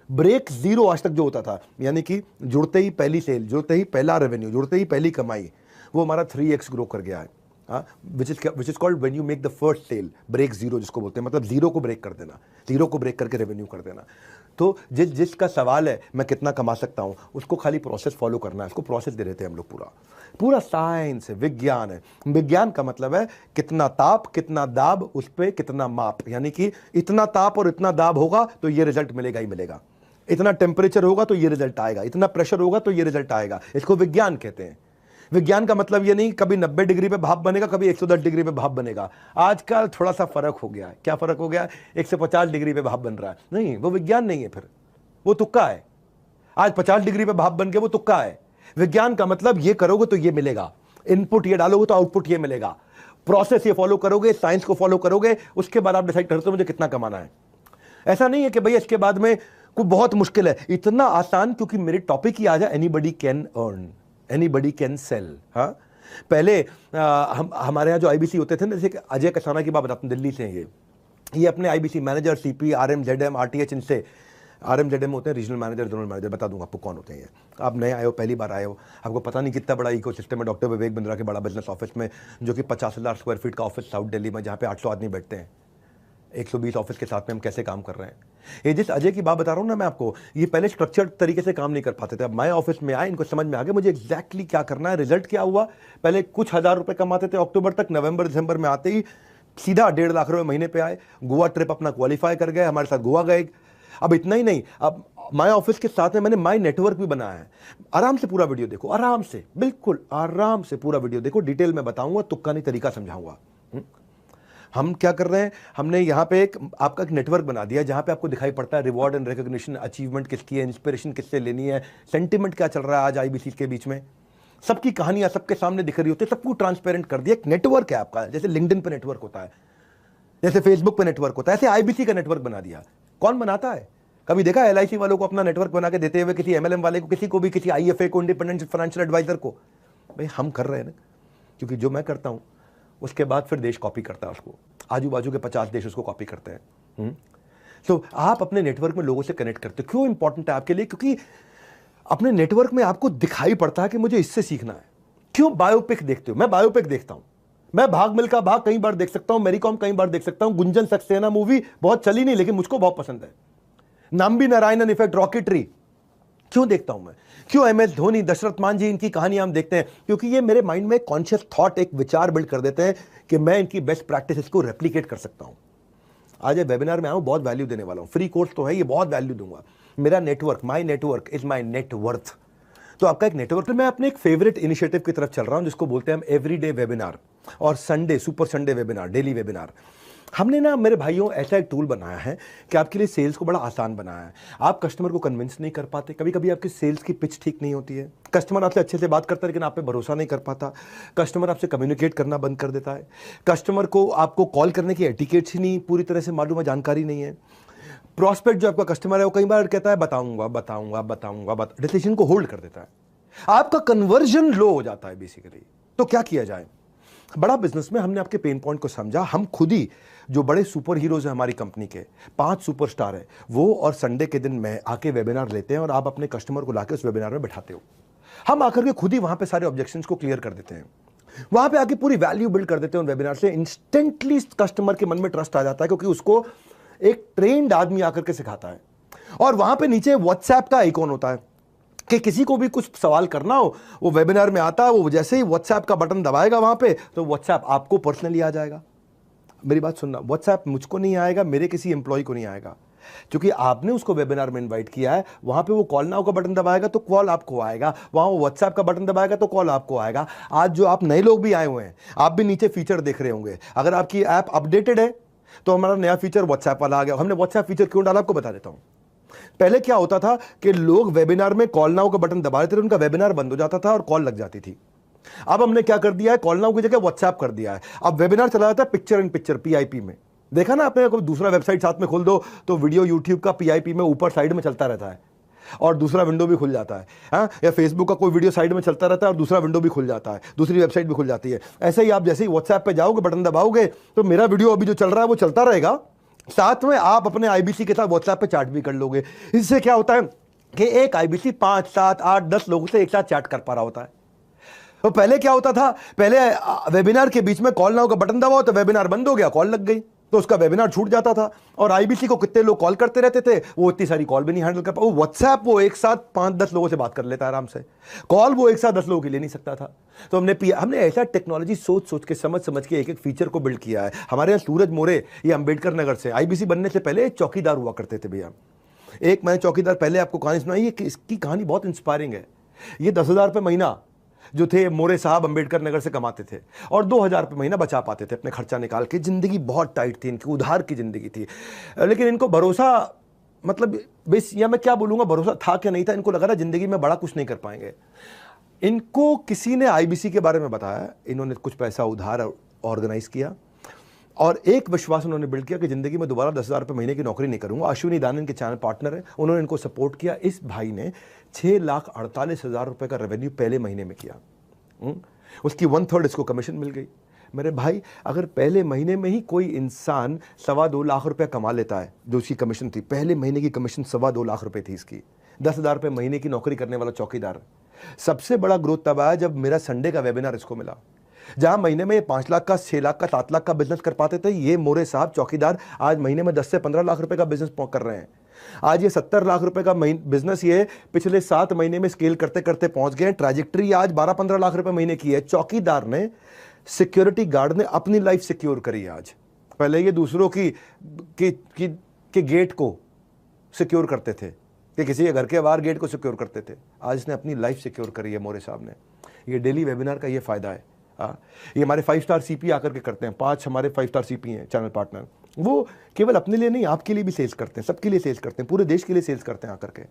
ब्रेक जीरो आज तक जो होता था, यानी कि जुड़ते ही पहली सेल, जुड़ते ही पहला रेवेन्यू, जुड़ते ही पहली कमाई, वो हमारा 3x ग्रो कर गया है। Which is called when you make the first sale, break zero जिसको बोलते हैं, मतलब जीरो को ब्रेक कर देना, जीरो को ब्रेक करके रेवेन्यू कर देना। तो जिसका सवाल है मैं कितना कमा सकता हूं, उसको खाली प्रोसेस फॉलो करना है। उसको प्रोसेस दे देते हैं हम लोग। पूरा साइंस है, विज्ञान है। विज्ञान का मतलब है कितना ताप, कितना दाब, उस पर कितना माप। यानी कि इतना ताप और इतना दाब होगा तो ये रिजल्ट मिलेगा ही मिलेगा, इतना टेम्परेचर होगा तो ये रिजल्ट आएगा, इतना प्रेशर होगा तो ये रिजल्ट आएगा। इसको विज्ञान कहते हैं। विज्ञान का मतलब ये नहीं कभी 90 डिग्री पे भाप बनेगा, कभी 110 डिग्री पे भाप बनेगा। आजकल थोड़ा सा फर्क हो गया है। क्या फर्क हो गया? 150 डिग्री पे भाप बन रहा है। नहीं, वो विज्ञान नहीं है, फिर वो तुक्का है। आज 50 डिग्री पे भाप बन के वो तुक्का है। विज्ञान का मतलब ये करोगे तो ये मिलेगा, इनपुट ये डालोगे तो आउटपुट ये मिलेगा, प्रोसेस ये फॉलो करोगे, साइंस को फॉलो करोगे, उसके बाद आप डिसाइड करते हो मुझे कितना कमाना है। ऐसा नहीं है कि भैया इसके बाद में कोई बहुत मुश्किल है। इतना आसान, क्योंकि मेरे टॉपिक ही आज है anybody can earn, anybody can sell. हाँ, पहले हमारे यहाँ जो आईबीसी होते थे ना, जैसे अजय कसाना की बात बताता हूँ, दिल्ली से हैं ये अपने IBC manager, CP, RM, ZM, RTH, इनसे, आरएम जेडएम होते हैं रीजनल मैनेजर, जोनल मैनेजर, बता दूंगा आपको कौन होते हैं। आप नए आए हो, पहली बार आए हो, आपको पता नहीं कितना बड़ा इकोसिस्टम है डॉक्टर विवेक बिंद्रा के बड़ा बिजनेस ऑफिस में, जो कि 50,000 स्क्वायर फीट का ऑफिस साउथ दिल्ली में, जहाँ पे 800 आदमी बैठते हैं। 120 ऑफिस के साथ में हम कैसे काम कर रहे हैं। ये जिस अजय की बात बता रहा हूँ ना मैं आपको, ये पहले स्ट्रक्चर्ड तरीके से काम नहीं कर पाते थे। अब माय ऑफिस में आए, इनको समझ में आ गया मुझे एग्जैक्टली क्या करना है। रिजल्ट क्या हुआ? पहले कुछ हज़ार रुपए कमाते थे अक्टूबर तक, नवंबर दिसंबर में आते ही सीधा 1.5 लाख रुपए महीने पे आए। गोवा ट्रिप अपना क्वालिफाई कर गए, हमारे साथ गोवा गए। अब इतना ही नहीं, अब माय ऑफिस के साथ में मैंने माय नेटवर्क भी बनाया है। आराम से पूरा वीडियो देखो, आराम से, बिल्कुल आराम से पूरा वीडियो देखो, डिटेल में बताऊंगा, तुक्का नहीं तरीका समझाऊंगा। हम क्या कर रहे हैं, हमने यहाँ पे आपका एक नेटवर्क बना दिया जहाँ पे आपको दिखाई पड़ता है रिवॉर्ड एंड रिकॉग्निशन, अचीवमेंट किसकी है, इंस्पिरेशन किससे लेनी है, सेंटिमेंट क्या चल रहा है आज आईबीसी के बीच में, सबकी कहानियां सबके सामने दिख रही होती है, सबको ट्रांसपेरेंट कर दिया। एक नेटवर्क है आपका, जैसे लिंक्डइन पे नेटवर्क होता है, जैसे फेसबुक पे नेटवर्क होता है, ऐसे आईबीसी का नेटवर्क बना दिया। कौन बनाता है? कभी देखा एलआईसी वालों को अपना नेटवर्क बना के देते हुए, किसी एमएलएम वाले को, किसी को भी, किसी आईएफए को, इंडिपेंडेंट फाइनेंशियल एडवाइजर को? भाई हम कर रहे हैं ना, क्योंकि जो मैं करता हूं उसके बाद फिर देश कॉपी करता है उसको, आजू बाजू के 50 देश उसको कॉपी करते हैं। तो आप अपने नेटवर्क में लोगों से कनेक्ट करते हो। क्यों इंपॉर्टेंट है आपके लिए? क्योंकि अपने नेटवर्क में आपको दिखाई पड़ता है कि मुझे इससे सीखना है। क्यों बायोपिक देखते हो? मैं बायोपिक देखता हूं। मैं भाग मिल्खा भाग कई बार देख सकता हूं, मेरी कॉम कई बार देख सकता हूं, गुंजन सक्सेना मूवी बहुत चली नहीं लेकिन मुझको बहुत पसंद है, नाम्बी नारायणन इफेक्ट, रॉकेटरी क्यों देखता हूं मैं? क्यों एमएस धोनी, दशरथ मान जी, इनकी कहानियां हम देखते हैं? क्योंकि ये मेरे माइंड में कॉन्शियस थॉट, एक विचार बिल्ड कर देते हैं कि मैं इनकी बेस्ट प्रैक्टिस को रेप्लिकेट कर सकता हूं। आज ये वेबिनार में आऊं, बहुत वैल्यू देने वाला हूं, फ्री कोर्स तो है, ये बहुत वैल्यू दूंगा। मेरा network, my network is my net worth. तो आपका एक नेटवर्क। मैं अपने एक फेवरेट इनिशिएटिव की तरफ चल रहा हूं जिसको बोलते हैं हम एवरीडे वेबिनार और Sunday, super Sunday webinar, daily webinar. हमने ना मेरे भाइयों ऐसा एक टूल बनाया है कि आपके लिए सेल्स को बड़ा आसान बनाया है। आप कस्टमर को कन्विंस नहीं कर पाते, कभी कभी आपकी सेल्स की पिच ठीक नहीं होती है, कस्टमर आपसे अच्छे से बात करता है लेकिन आप पे भरोसा नहीं कर पाता, कस्टमर आपसे कम्युनिकेट करना बंद कर देता है, कस्टमर को आपको कॉल करने की एटिकेट्स ही नहीं पूरी तरह से मालूम है, जानकारी नहीं है। प्रॉस्पेक्ट जो आपका कस्टमर है वो कई बार कहता है बताऊंगा बताऊंगा बताऊंगा, डिसीजन को होल्ड कर देता है, आपका कन्वर्जन लो हो जाता है बेसिकली। तो क्या किया जाए? बड़ा बिजनेस में हमने आपके पेन पॉइंट को समझा। हम खुद ही जो बड़े सुपर हीरोज हैं हमारी कंपनी के, 5 सुपरस्टार है वो, और संडे के दिन में आके वेबिनार लेते हैं और आप अपने कस्टमर को लाके उस वेबिनार में बैठाते हो। हम आकर के खुद ही वहां पे सारे ऑब्जेक्शंस को क्लियर कर देते हैं, वहां पे आके पूरी वैल्यू बिल्ड कर देते हैं उन वेबिनार से। इंस्टेंटली कस्टमर के मन में ट्रस्ट आ जाता है क्योंकि उसको एक ट्रेन्ड आदमी आकर के सिखाता है। और वहां पे नीचे व्हाट्सएप का आइकॉन होता है कि किसी को भी कुछ सवाल करना हो, वो वेबिनार में आता है, वो जैसे ही व्हाट्सएप का बटन दबाएगा वहां पे, तो व्हाट्सएप आपको पर्सनली आ जाएगा। मेरी बात सुनना, व्हाट्सएप मुझको नहीं आएगा, मेरे किसी एम्प्लॉय को नहीं आएगा, क्योंकि आपने उसको वेबिनार में इनवाइट किया है, वहां पे वो कॉल नाउ का बटन दबाएगा तो कॉल आपको आएगा, वहां वो व्हाट्सएप का बटन दबाएगा तो कॉल आपको आएगा। आज जो आप नए लोग भी आए हुए हैं, आप भी नीचे फीचर देख रहे होंगे, अगर आपकी ऐप अपडेटेड है तो हमारा नया फीचर व्हाट्सएप वाला आ गया। हमने व्हाट्सएप फीचर क्यों डाला आपको बता देता हूं। पहले क्या होता था कि लोग वेबिनार में कॉल नाउ का बटन दबा देते थे, उनका वेबिनार बंद हो जाता था और कॉल लग जाती थी। अब हमने क्या कर दिया है, कॉल नाउ की जगह व्हाट्सएप कर दिया है। अब वेबिनार चला जाता है पिक्चर इन पिक्चर, पीआईपी में। देखा ना आपने, कोई दूसरा वेबसाइट साथ में खोल दो तो वीडियो यूट्यूब का पीआईपी में ऊपर साइड में चलता रहता है और दूसरा विंडो भी खुल जाता है। हाँ, या फेसबुक का कोई वीडियो साइड में चलता रहता है और दूसरा विंडो भी खुल जाता है, दूसरी वेबसाइट भी खुल जाती है। ऐसे ही आप जैसे ही व्हाट्सएप पे जाओगे, बटन दबाओगे तो मेरा वीडियो अभी जो चल रहा है वो चलता रहेगा, साथ में आप अपने आईबीसी के साथ व्हाट्सएप पे चैट भी कर लोगे। इससे क्या होता है कि एक आईबीसी 5, 7, 8, 10 लोगों से एक साथ चैट कर पा रहा होता है। तो पहले क्या होता था, पहले वेबिनार के बीच में कॉल नाउ का बटन दबाओ तो वेबिनार बंद हो गया, कॉल लग गई तो उसका वेबिनार छूट जाता था। और आईबीसी को कितने लोग कॉल करते रहते थे, वो इतनी सारी कॉल भी नहीं हैंडल कर पाए। वो व्हाट्सएप वो एक साथ 5-10 लोगों से बात कर लेता है आराम से, कॉल वो एक साथ 10 लोगों के ले नहीं सकता था। तो हमने ऐसा टेक्नोलॉजी सोच के समझ के एक फीचर को बिल्ड किया है। हमारे यहाँ सूरज मोरे, ये अंबेडकर नगर से, आईबीसी बनने से पहले चौकीदार हुआ करते थे भैया। एक मैंने चौकीदार पहले आपको कहानी सुनाई है कि इसकी कहानी बहुत इंस्पायरिंग है। ये 10,000 रुपये महीना जो थे मोरे साहब अंबेडकर नगर से कमाते थे और 2,000 रुपये महीना बचा पाते थे अपने खर्चा निकाल के। जिंदगी बहुत टाइट थी इनकी, उधार की जिंदगी थी, लेकिन इनको भरोसा, मतलब या मैं क्या बोलूँगा, भरोसा था क्या नहीं था, इनको लगा था जिंदगी में बड़ा कुछ नहीं कर पाएंगे। इनको किसी ने आईबीसी के बारे में बताया, इन्होंने कुछ पैसा उधार ऑर्गेनाइज किया और एक विश्वास उन्होंने बिल्ड किया कि जिंदगी में दोबारा 10,000 रुपये महीने की नौकरी नहीं करूंगा। अश्विनी दानन के चैनल पार्टनर है, उन्होंने इनको सपोर्ट किया। इस भाई ने 6,48,000 रुपये का रेवेन्यू पहले महीने में किया। उसकी 1/3 इसको कमीशन मिल गई। मेरे भाई, अगर पहले महीने में ही कोई इंसान 2.25 लाख रुपये कमा लेता है, जो उसकी कमीशन थी, पहले महीने की कमीशन 2.25 लाख रुपये थी इसकी, 10,000 रुपये महीने की नौकरी करने वाला चौकीदार। सबसे बड़ा ग्रोथ तब आया जब मेरा संडे का वेबिनार इसको मिला, जहां महीने में 5 लाख का, 6 लाख का, 7 लाख का बिजनेस कर पाते थे। ये मोरे साहब चौकीदार आज महीने में 10 से 15 लाख रुपए का बिजनेस कर रहे हैं। आज ये 70 लाख रुपए का बिजनेस ये पिछले 7 महीने में स्केल करते करते पहुंच गए। ट्रैजेक्टरी आज 12-15 लाख रुपए महीने की है। चौकीदार ने, सिक्योरिटी गार्ड ने अपनी लाइफ सिक्योर करी आज। पहले ये दूसरों की गेट को सिक्योर करते थे, कि किसी के घर के बाहर गेट को सिक्योर करते थे, आज इसने अपनी लाइफ सिक्योर करी है मोरे साहब ने। ये डेली वेबिनार का ये फायदा है। ये हमारे 5 स्टार सीपी आकर के करते हैं, 5 हमारे 5 स्टार सीपी हैं चैनल पार्टनर। वो केवल अपने लिए नहीं, आपके लिए भी सेल्स करते हैं, सबके लिए सेल्स करते हैं, पूरे देश के लिए सेल्स करते हैं आकर के।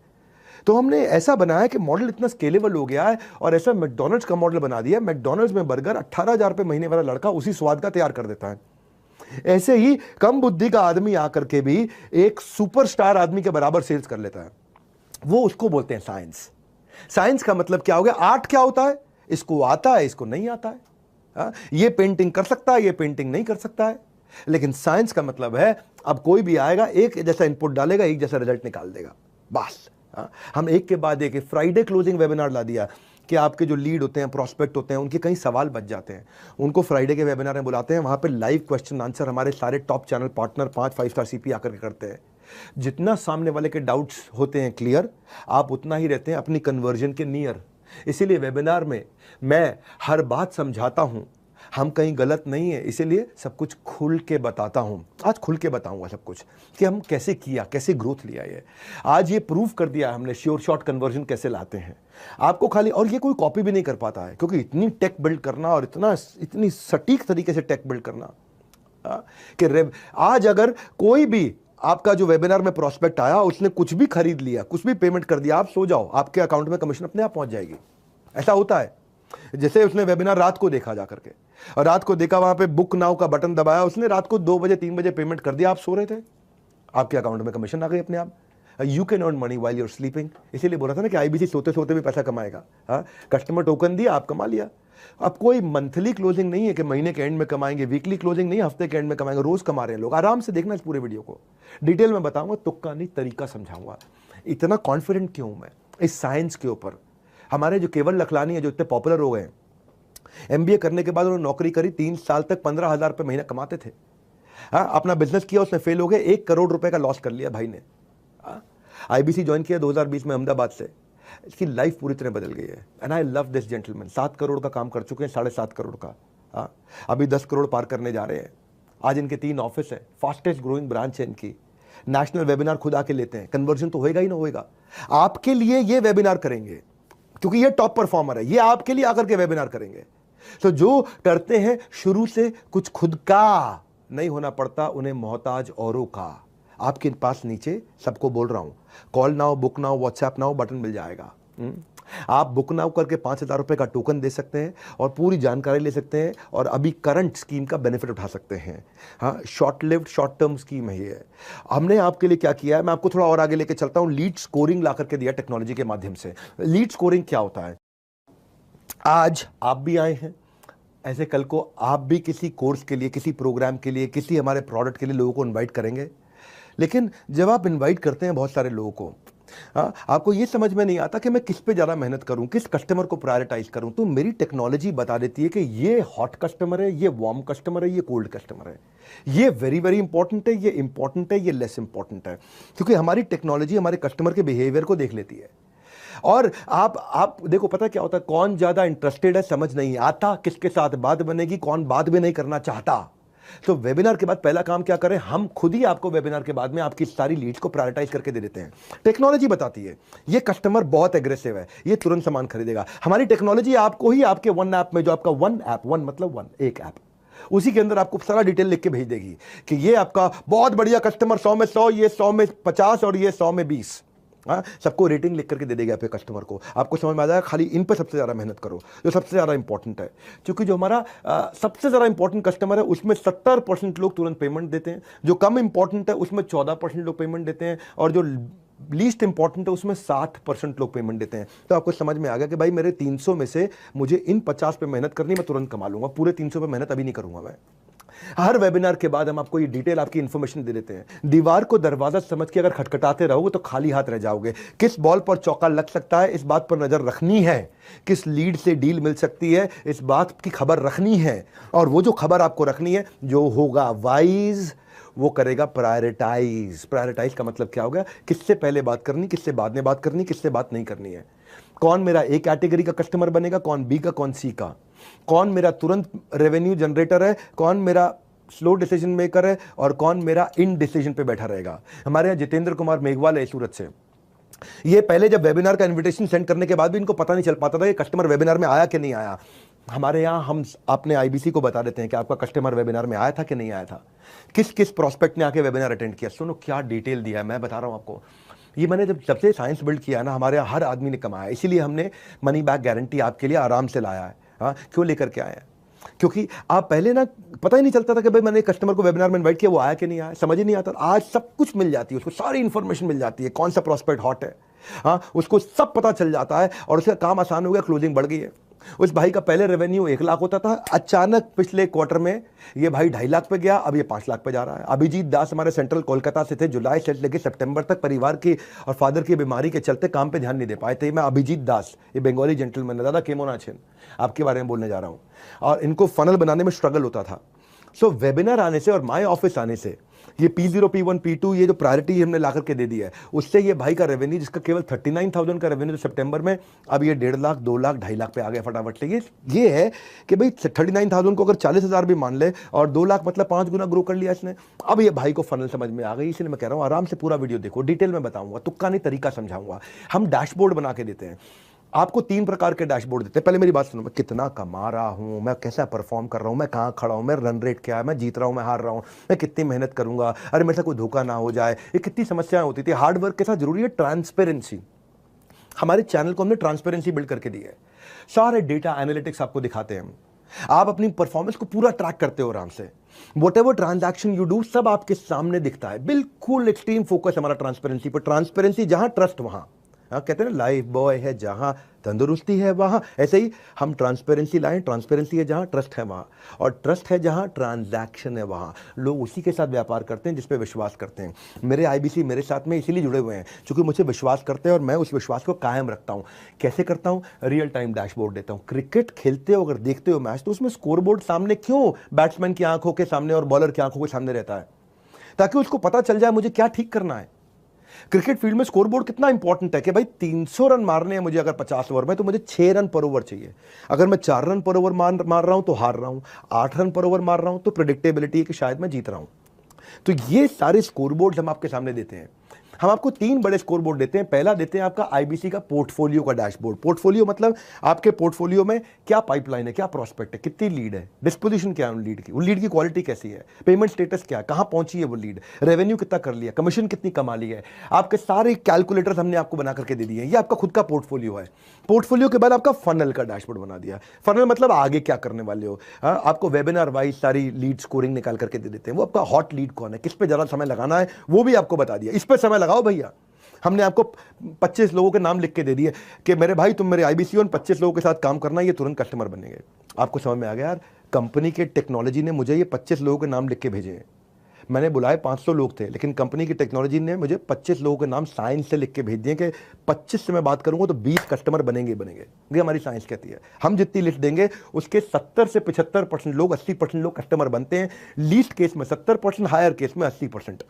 तो हमने ऐसा बनाया कि मॉडल इतना स्केलेबल हो गया है और ऐसा मैकडॉनल्ड्स का मॉडल बना दिया। मैकडॉनल्ड्स में बर्गर 18,000 रुपये महीने वाला लड़का उसी स्वाद का तैयार कर देता है। ऐसे ही कम बुद्धि का आदमी आकर के भी एक सुपरस्टार आदमी के बराबर सेल्स कर लेता है। वो उसको बोलते हैं साइंस। साइंस का मतलब क्या हो गया, आर्ट क्या होता है, इसको आता है, इसको नहीं आता है। ये पेंटिंग कर सकता है, ये पेंटिंग नहीं कर सकता है। लेकिन साइंस का मतलब है अब कोई भी आएगा, एक जैसा इनपुट डालेगा, एक जैसा रिजल्ट निकाल देगा, बस। हम एक के बाद एक फ्राइडे क्लोजिंग वेबिनार ला दिया कि आपके जो लीड होते हैं, प्रोस्पेक्ट होते हैं, उनके कई सवाल बच जाते हैं, उनको फ्राइडे के वेबिनार में बुलाते हैं। वहां पे लाइव क्वेश्चन आंसर हमारे सारे top channel partner 5 star CP आकर के करते हैं। जितना सामने वाले के डाउट्स होते हैं क्लियर, आप उतना ही रहते हैं अपनी कन्वर्जन के नियर। इसीलिए वेबिनार में मैं हर बात समझाता हूं, हम कहीं गलत नहीं है, इसीलिए सब कुछ खुल के बताता हूं। आज खुल के बताऊंगा सब कुछ कि हम कैसे किया, कैसे ग्रोथ लिया। ये आज ये प्रूव कर दिया हमने श्योर शॉट कन्वर्जन कैसे लाते हैं आपको खाली। और ये कोई कॉपी भी नहीं कर पाता है, क्योंकि इतनी टेक बिल्ड करना और इतनी सटीक तरीके से टेक बिल्ड करना कि आज अगर कोई भी आपका जो वेबिनार में प्रोस्पेक्ट आया, उसने कुछ भी खरीद लिया, कुछ भी पेमेंट कर दिया, आप सो जाओ, आपके अकाउंट में कमीशन अपने आप पहुंच जाएगी। ऐसा होता है। जैसे उसने वेबिनार रात को देखा जाकर के, और रात को देखा, वहां पे बुक नाउ का बटन दबाया, उसने रात को 2 बजे 3 बजे पेमेंट कर दिया, आप सो रहे थे, आपके अकाउंट में कमीशन आ गई अपने आप। You can earn money while your sleeping. इसीलिए बोला था ना कि आईबीसी सोते सोते भी पैसा कमाएगा। कस्टमर टोकन दिया, आप कमा लिया। अब कोई मंथली क्लोजिंग नहीं है कि महीने के एंड में कमाएंगे, वीकली क्लोजिंग नहीं, हफ्ते के एंड में कमाएंगे, रोज कमा रहे हैं लोग। आराम से देखना इस पूरे वीडियो को, डिटेल में बताऊंगा, तुक्का नहीं तरीका समझाऊंगा। इतना कॉन्फिडेंट क्यों मैं इस साइंस के ऊपर। हमारे जो केवल लखलानी है, जो इतने पॉपुलर हो गए, एमबीए करने के बाद उन्होंने नौकरी करी, 3 साल तक 15,000 रुपये महीना कमाते थे। अपना बिजनेस किया, उसमें फेल हो गए, 1 करोड़ रुपए का लॉस कर लिया भाई ने। आईबीसी ज्वाइन किया 2020 में अहमदाबाद से। इसकी लाइफ पूरी तरह बदल गई है। And I love this gentleman. 7 crore का काम कर चुके हैं, 7.5 करोड़ का। अभी 10 करोड़ पार करने जा रहे हैं। आज इनके 3 ऑफिस है, फास्टेस्ट ग्रोइंग ब्रांच है इनकी। नेशनल वेबिनार खुद आके लेते हैं, कन्वर्जन तो होएगा ही ना होएगा। आपके लिए ये वेबिनार करेंगे क्योंकि ये टॉप परफॉर्मर है, ये आपके लिए आकर के वेबिनार करेंगे। तो जो करते हैं शुरू से कुछ खुद का नहीं होना पड़ता, उन्हें मोहताज औरों का। आपके पास नीचे सबको बोल रहा हूं, call now, book now, WhatsApp now button मिल जाएगा। आप बुक नाउ करके 5,000 रुपए का टोकन दे सकते हैं और पूरी जानकारी ले सकते हैं और अभी करंट स्कीम का बेनिफिट उठा सकते हैं। हाँ, short lived short term scheme है ये। हमने आपके लिए क्या किया है, मैं आपको थोड़ा और आगे लेके चलता हूं। लीड स्कोरिंग ला करके दिया टेक्नोलॉजी के माध्यम से। लीड स्कोरिंग क्या होता है? आज आप भी आए हैं, ऐसे कल को आप भी किसी कोर्स के लिए, किसी प्रोग्राम के लिए, किसी हमारे प्रोडक्ट के लिए लोगों को इन्वाइट करेंगे। लेकिन जब आप इन्वाइट करते हैं बहुत सारे लोगों को, आपको ये समझ में नहीं आता कि मैं किस पे ज़्यादा मेहनत करूं, किस कस्टमर को प्रायोरिटाइज करूं। तो मेरी टेक्नोलॉजी बता देती है कि ये हॉट कस्टमर है, ये वार्म कस्टमर है, ये कोल्ड कस्टमर है, ये वेरी वेरी इंपॉर्टेंट है, ये इंपॉर्टेंट है, ये लेस इंपॉर्टेंट है। क्योंकि हमारी टेक्नोलॉजी हमारे कस्टमर के बिहेवियर को देख लेती है। और आप देखो, पता क्या होता है, कौन ज़्यादा इंटरेस्टेड है समझ नहीं आता, किसके साथ बात बनेगी, कौन बात भी नहीं करना चाहता। तो वेबिनार के बाद पहला काम क्या करें, हम खुद ही आपको वेबिनार के बाद में आपकी सारी लीड्स को प्रायोरिटाइज करके दे देते हैं। टेक्नोलॉजी बताती है ये कस्टमर बहुत एग्रेसिव है, ये तुरंत सामान खरीदेगा। हमारी टेक्नोलॉजी आपको ही आपके वन ऐप में, जो आपका वन ऐप, वन मतलब वन, एक ऐप, उसी के अंदर आपको सारा डिटेल लिख के भेज देगी कि ये आपका बहुत बढ़िया कस्टमर, 100 में 100, ये 100 में 50 और ये 100 में 20। हाँ, सबको रेटिंग लिख करके दे देगा आपके कस्टमर को। आपको समझ में आ जाएगा, खाली इन पर सबसे ज़्यादा मेहनत करो जो सबसे ज़्यादा इंपॉर्टेंट है। क्योंकि जो हमारा सबसे ज़्यादा इंपॉर्टेंट कस्टमर है उसमें 70% लोग तुरंत पेमेंट देते हैं, जो कम इंपॉर्टेंट है उसमें 14% लोग पेमेंट देते हैं, और जो लीस्ट इंपॉर्टेंट है उसमें 60% लोग पेमेंट देते हैं। तो आपको समझ में आ गया कि भाई मेरे 300 में से मुझे इन 50 पे मेहनत करनी, मैं तुरंत कमा लूंगा, पूरे 300 पे मेहनत अभी नहीं करूंगा मैं। हर वेबिनार के बाद हम आपको ये डिटेल, आपकी इंफॉर्मेशन दे देते हैं। दीवार को दरवाजा समझ के अगर खटखटाते रहोगे तो खाली हाथ रह जाओगे। किस बॉल पर चौका लग सकता है इस बात पर नजर रखनी है, किस लीड से डील मिल सकती है इस बात की खबर रखनी है, और वो जो खबर आपको रखनी है, जो होगा वाइज वो करेगा प्रायोरिटाइज। प्रायोरिटाइज का मतलब क्या होगा, किससे पहले बात करनी, किससे बाद में बात करनी, किससे बात नहीं करनी है। कौन मेरा ए कैटेगरी का कस्टमर बनेगा, कौन बी का, कौन सी का, कौन मेरा तुरंत रेवेन्यू जनरेटर है, कौन मेरा स्लो डिसीजन मेकर है, और कौन मेरा इन डिसीजन पे बैठा रहेगा। हमारे यहाँ जितेंद्र कुमार मेघवाल है सूरत से, ये पहले जब वेबिनार का इनविटेशन सेंड करने के बाद भी इनको पता नहीं चल पाता था कि कस्टमर वेबिनार में आया कि नहीं आया। हमारे यहाँ हम अपने आईबीसी को बता देते हैं कि आपका कस्टमर वेबिनार में आया था कि नहीं आया था, किस किस प्रोस्पेक्ट ने आके वेबिनार अटेंड किया। सुनो क्या डिटेल दिया है, मैं बता रहा हूँ आपको। ये मैंने जब से साइंस बिल्ड किया ना, हमारे यहाँ हर आदमी ने कमाया, इसीलिए हमने मनी बैक गारंटी आपके लिए आराम से लाया है। हाँ, क्यों लेकर के आए हैं? क्योंकि आप पहले ना पता ही नहीं चलता था कि भाई मैंने कस्टमर को वेबिनार में इनवाइट किया, वो आया कि नहीं आया, समझ ही नहीं आता। आज सब कुछ मिल जाती है उसको, सारी इंफॉर्मेशन मिल जाती है, कौन सा प्रोस्पेक्ट हॉट है, हाँ उसको सब पता चल जाता है, और उसका काम आसान हो गया, क्लोजिंग बढ़ गई है। उस भाई का पहले रेवेन्यू 1 लाख होता था, अचानक पिछले क्वार्टर में ये भाई 2.5 लाख पे गया, अब ये 5 लाख पे जा रहा है। अभिजीत दास हमारे सेंट्रल कोलकाता से थे, जुलाई से लेकर सितंबर तक परिवार की और फादर की बीमारी के चलते काम पे ध्यान नहीं दे पाए थे। मैं अभिजीत दास, ये बंगाली जेंटलमैन है, दादा केमोना छेन, आपके बारे में बोलने जा रहा हूँ। और इनको फनल बनाने में स्ट्रगल होता था। सो वेबिनार आने से और माय ऑफिस आने से, ये P0, P1, P2 ये जो प्रायोरिटी हमने ला करके दे दी है, उससे ये भाई का रेवेन्यू जिसका केवल 39,000 का रेवेन्यू सितंबर में, अब ये 1.5 लाख, 2 लाख, 2.5 लाख पे आ गया फटाफट से। ये है कि भाई 39,000 को अगर 40,000 भी मान ले और 2 लाख मतलब 5 गुना ग्रो कर लिया इसने। अब ये भाई को फनल समझ में आ गई, इसलिए मैं कह रहा हूँ आराम से पूरा वीडियो देखो, डिटेल में बताऊंगा, तुक्का नहीं तरीका समझाऊंगा। हम डैशबोर्ड बना के देते हैं आपको, 3 प्रकार के डैशबोर्ड देते हैं। पहले मेरी बात सुनो, मैं कितना कमा रहा हूं, मैं कैसा परफॉर्म कर रहा हूं, मैं कहां खड़ा हूं, मेरा रन रेट क्या है, मैं जीत रहा हूं, मैं हार रहा हूं, मैं कितनी मेहनत करूंगा, अरे मेरे से कोई धोखा ना हो जाए, ये कितनी समस्याएं होती थी। हार्ड वर्क के साथ जरूरी है ट्रांसपेरेंसी। हमारे चैनल को हमने ट्रांसपेरेंसी बिल्ड करके दी है, सारे डेटा एनालिटिक्स आपको दिखाते हैं हम, आप अपनी परफॉर्मेंस को पूरा ट्रैक करते हो आराम से। Whatever ट्रांजैक्शन यू डू सब आपके सामने दिखता है, बिल्कुल एक्सट्रीम फोकस हमारा ट्रांसपेरेंसी पर। ट्रांसपेरेंसी जहां, ट्रस्ट वहां। हाँ, कहते हैं ना लाइफ बॉय है जहां, तंदुरुस्ती है वहां। ऐसे ही हम ट्रांसपेरेंसी लाएं, ट्रांसपेरेंसी है जहां, ट्रस्ट है वहां, और ट्रस्ट है जहां, ट्रांजैक्शन है वहां। लोग उसी के साथ व्यापार करते हैं जिस पे विश्वास करते हैं। मेरे आईबीसी मेरे साथ में इसीलिए जुड़े हुए हैं क्योंकि मुझे विश्वास करते हैं और मैं उस विश्वास को कायम रखता हूं। कैसे करता हूं? रियल टाइम डैशबोर्ड देता हूं। क्रिकेट खेलते हो अगर देखते हो मैच, तो उसमें स्कोरबोर्ड सामने क्यों बैट्समैन की आंखों के सामने और बॉलर की आंखों के सामने रहता है? ताकि उसको पता चल जाए मुझे क्या ठीक करना है। क्रिकेट फील्ड में स्कोरबोर्ड कितना इंपॉर्टेंट है कि भाई 300 रन मारने हैं मुझे अगर 50 ओवर में, तो मुझे 6 रन पर ओवर चाहिए। अगर मैं 4 रन पर ओवर मार रहा हूं तो हार रहा हूं, 8 रन पर ओवर मार रहा हूं तो प्रेडिक्टेबिलिटी है कि शायद मैं जीत रहा हूं। तो ये सारे स्कोरबोर्ड हम आपके सामने देते हैं। हम आपको 3 बड़े स्कोरबोर्ड देते हैं। पहला देते हैं आपका आईबीसी का पोर्टफोलियो का डैशबोर्ड। पोर्टफोलियो मतलब आपके पोर्टफोलियो में क्या पाइपलाइन है, क्या प्रोस्पेक्ट है, कितनी लीड है, डिस्पोजिशन क्या है उन लीड की, उन लीड की क्वालिटी कैसी है, पेमेंट स्टेटस क्या है, कहाँ पहुंची है वो लीड, रेवेन्यू कितना कर लिया, कमीशन कितनी कमा ली है। आपके सारे कैलकुलेटर्स हमने आपको बना करके दे दिए हैं। ये आपका खुद का पोर्टफोलियो है। पोर्टफोलियो के बाद आपका फनल का डैशबोर्ड बना दिया। फनल मतलब आगे क्या करने वाले हो। आपको वेबिनार वाइज सारी लीड स्कोरिंग निकाल करके दे देते हैं। वो आपका हॉट लीड कौन है, किस पे ज़्यादा समय लगाना है, वो भी आपको बता दिया। इस पे समय लगाओ भैया। हमने आपको 25 लोगों के नाम लिख के दे दिए कि मेरे भाई तुम मेरे आईबीसी और 25 लोगों के साथ काम करना, ये तुरंत कस्टमर बनेंगे। आपको समझ में आ गया यार, कंपनी के टेक्नोलॉजी ने मुझे ये 25 लोगों के नाम लिख के भेजे हैं। मैंने बुलाए 500 लोग थे, लेकिन कंपनी की टेक्नोलॉजी ने मुझे 25 लोगों के नाम साइंस से लिख के भेज दिए कि 25 से मैं बात करूंगा तो 20 कस्टमर बनेंगे बनेंगे। ये हमारी साइंस कहती है। हम जितनी लिस्ट देंगे उसके 70 से 75% लोग, 80% लोग कस्टमर बनते हैं। लीस्ट केस में 70%, हायर केस में 80%।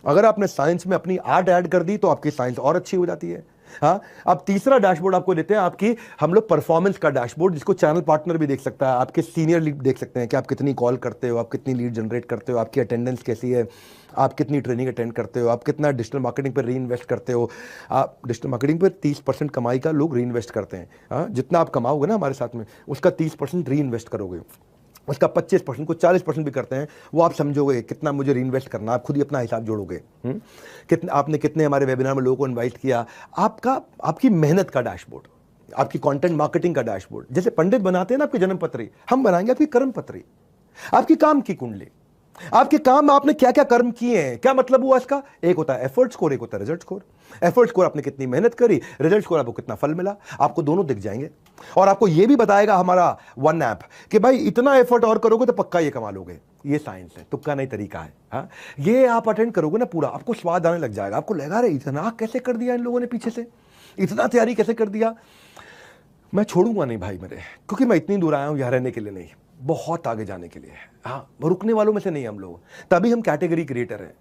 अगर आपने साइंस में अपनी आर्ट ऐड कर दी तो आपकी साइंस और अच्छी हो जाती है। हाँ, अब तीसरा डैशबोर्ड आपको देते हैं आपकी हम लोग परफॉर्मेंस का डैशबोर्ड, जिसको चैनल पार्टनर भी देख सकता है। आपके सीनियर लीड देख सकते हैं कि आप कितनी कॉल करते हो, आप कितनी लीड जनरेट करते हो, आपकी अटेंडेंस कैसी है, आप कितनी ट्रेनिंग अटेंड करते हो, आप कितना डिजिटल मार्केटिंग पर री इन्वेस्ट करते हो। आप डिजिटल मार्केटिंग पर 30% कमाई का लोग री इन्वेस्ट करते हैं। हाँ, जितना आप कमाओगे ना हमारे साथ में, उसका 30% री इन्वेस्ट करोगे, उसका 25% को 40% भी करते हैं। वो आप समझोगे कितना मुझे री इन्वेस्ट करना, आप खुद ही अपना हिसाब जोड़ोगे। कितने आपने कितने हमारे वेबिनार में लोगों को इन्वाइट किया, आपकी मेहनत का डैशबोर्ड, आपकी कंटेंट मार्केटिंग का डैशबोर्ड। जैसे पंडित बनाते हैं ना आपकी जन्म पत्री, हम बनाएंगे आपकी कर्म पत्री, आपकी काम की कुंडली, आपके काम में आपने क्या क्या कर्म किए हैं। क्या मतलब हुआ इसका, एक होता है एफर्ट स्कोर, एक होता है रिजल्ट स्कोर। एफर्ट स्कोर आपने कितनी मेहनत करी, रिजल्ट स्कोर आपको कितना फल मिला, आपको दोनों दिख जाएंगे। और आपको यह भी बताएगा हमारा वन ऐप कि भाई इतना एफर्ट और करोगे तो पक्का ये कमा लोगे। ये साइंस है, तुक्का नहीं तरीका है। हाँ, ये आप अटेंड करोगे ना पूरा, आपको स्वाद आने लग जाएगा। आपको लगेगा अरे इतना कैसे कर दिया इन लोगों ने, पीछे से इतना तैयारी कैसे कर दिया। मैं छोड़ूंगा नहीं भाई मेरे, क्योंकि मैं इतनी दूर आया हूं यहाँ रहने के लिए नहीं, बहुत आगे जाने के लिए। हाँ, रुकने वालों में से नहीं हम लोग, तभी हम कैटेगरी क्रिएटर हैं।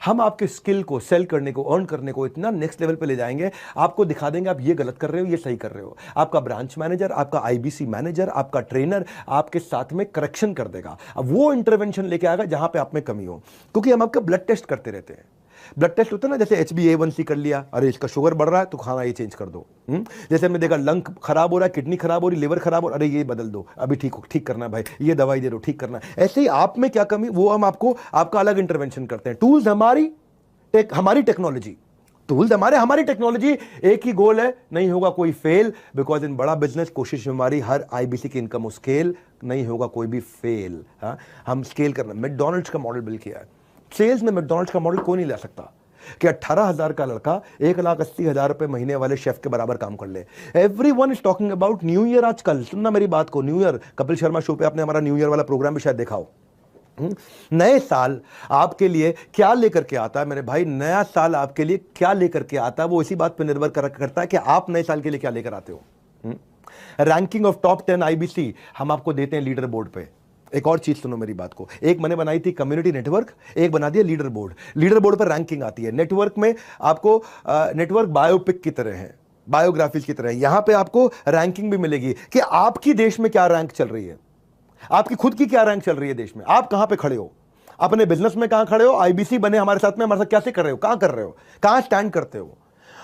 हम आपके स्किल को सेल करने को, अर्न करने को इतना नेक्स्ट लेवल पे ले जाएंगे, आपको दिखा देंगे आप ये गलत कर रहे हो, ये सही कर रहे हो। आपका ब्रांच मैनेजर, आपका आईबीसी मैनेजर, आपका ट्रेनर आपके साथ में करेक्शन कर देगा। अब वो इंटरवेंशन लेके आएगा जहां पे आप में कमी हो, क्योंकि हम आपका ब्लड टेस्ट करते रहते हैं। ब्लड टेस्ट होता है ना, जैसे HbA1c कर लिया, अरे इसका शुगर बढ़ रहा है तो खाना ये चेंज कर दो। जैसे हमने देखा लंग खराब हो रहा है, किडनी खराब हो रही, लिवर खराब हो रहा है, अरे ये बदल दो, अभी ठीक करना है भाई, ये दवाई दे दो, ठीक करना है। ऐसे ही आप में क्या कमी, वो हम आपका अलग इंटरवेंशन करते हैं। टूल्स हमारी टेक्नोलॉजी, टूल्स हमारी टेक्नोलॉजी, एक ही गोल है, नहीं होगा कोई फेल। बिकॉज इन बड़ा बिजनेस कोशिश हमारी हर आईबीसी की इनकम स्केल, नहीं होगा कोई भी फेल। हाँ, हम स्केल करना, मैकडॉनल्ड्स का मॉडल बिल्ड किया है। सेल्स में मैकडॉनल्ड्स का मॉडल कोई नहीं ला सकता कि 18,000 का लड़का 1,80,000 रुपए महीने वाले शेफ के बराबर काम कर ले। Everyone is talking about new year. आजकल सुनना मेरी बात को, new year, Kapil Sharma show पे आपने हमारा न्यू ईयर वाला प्रोग्राम भी शायद देखा हो। नए साल आपके लिए क्या लेकर के आता है मेरे भाई, नया साल आपके लिए क्या लेकर के आता है, वो इसी बात पर निर्भर करता है कि आप नए साल के लिए क्या लेकर आते हो। रैंकिंग ऑफ टॉप 10 आईबीसी हम आपको देते हैं लीडर बोर्ड पे। एक और चीज सुनो मेरी बात को, एक मैंने बनाई थी कम्युनिटी नेटवर्क, एक बना दिया लीडर बोर्ड। लीडर बोर्ड पर रैंकिंग आती है। नेटवर्क में आपको नेटवर्क बायोपिक की तरह है, बायोग्राफीज की तरह है। यहां पे आपको रैंकिंग भी मिलेगी कि आपकी देश में क्या रैंक चल रही है, आपकी खुद की क्या रैंक चल रही है देश में, आप कहां पे खड़े हो, अपने बिजनेस में कहां खड़े हो, आईबीसी बने हमारे साथ में, हमारे साथ कैसे कर रहे हो, कहां कर रहे हो, कहां स्टैंड करते हो।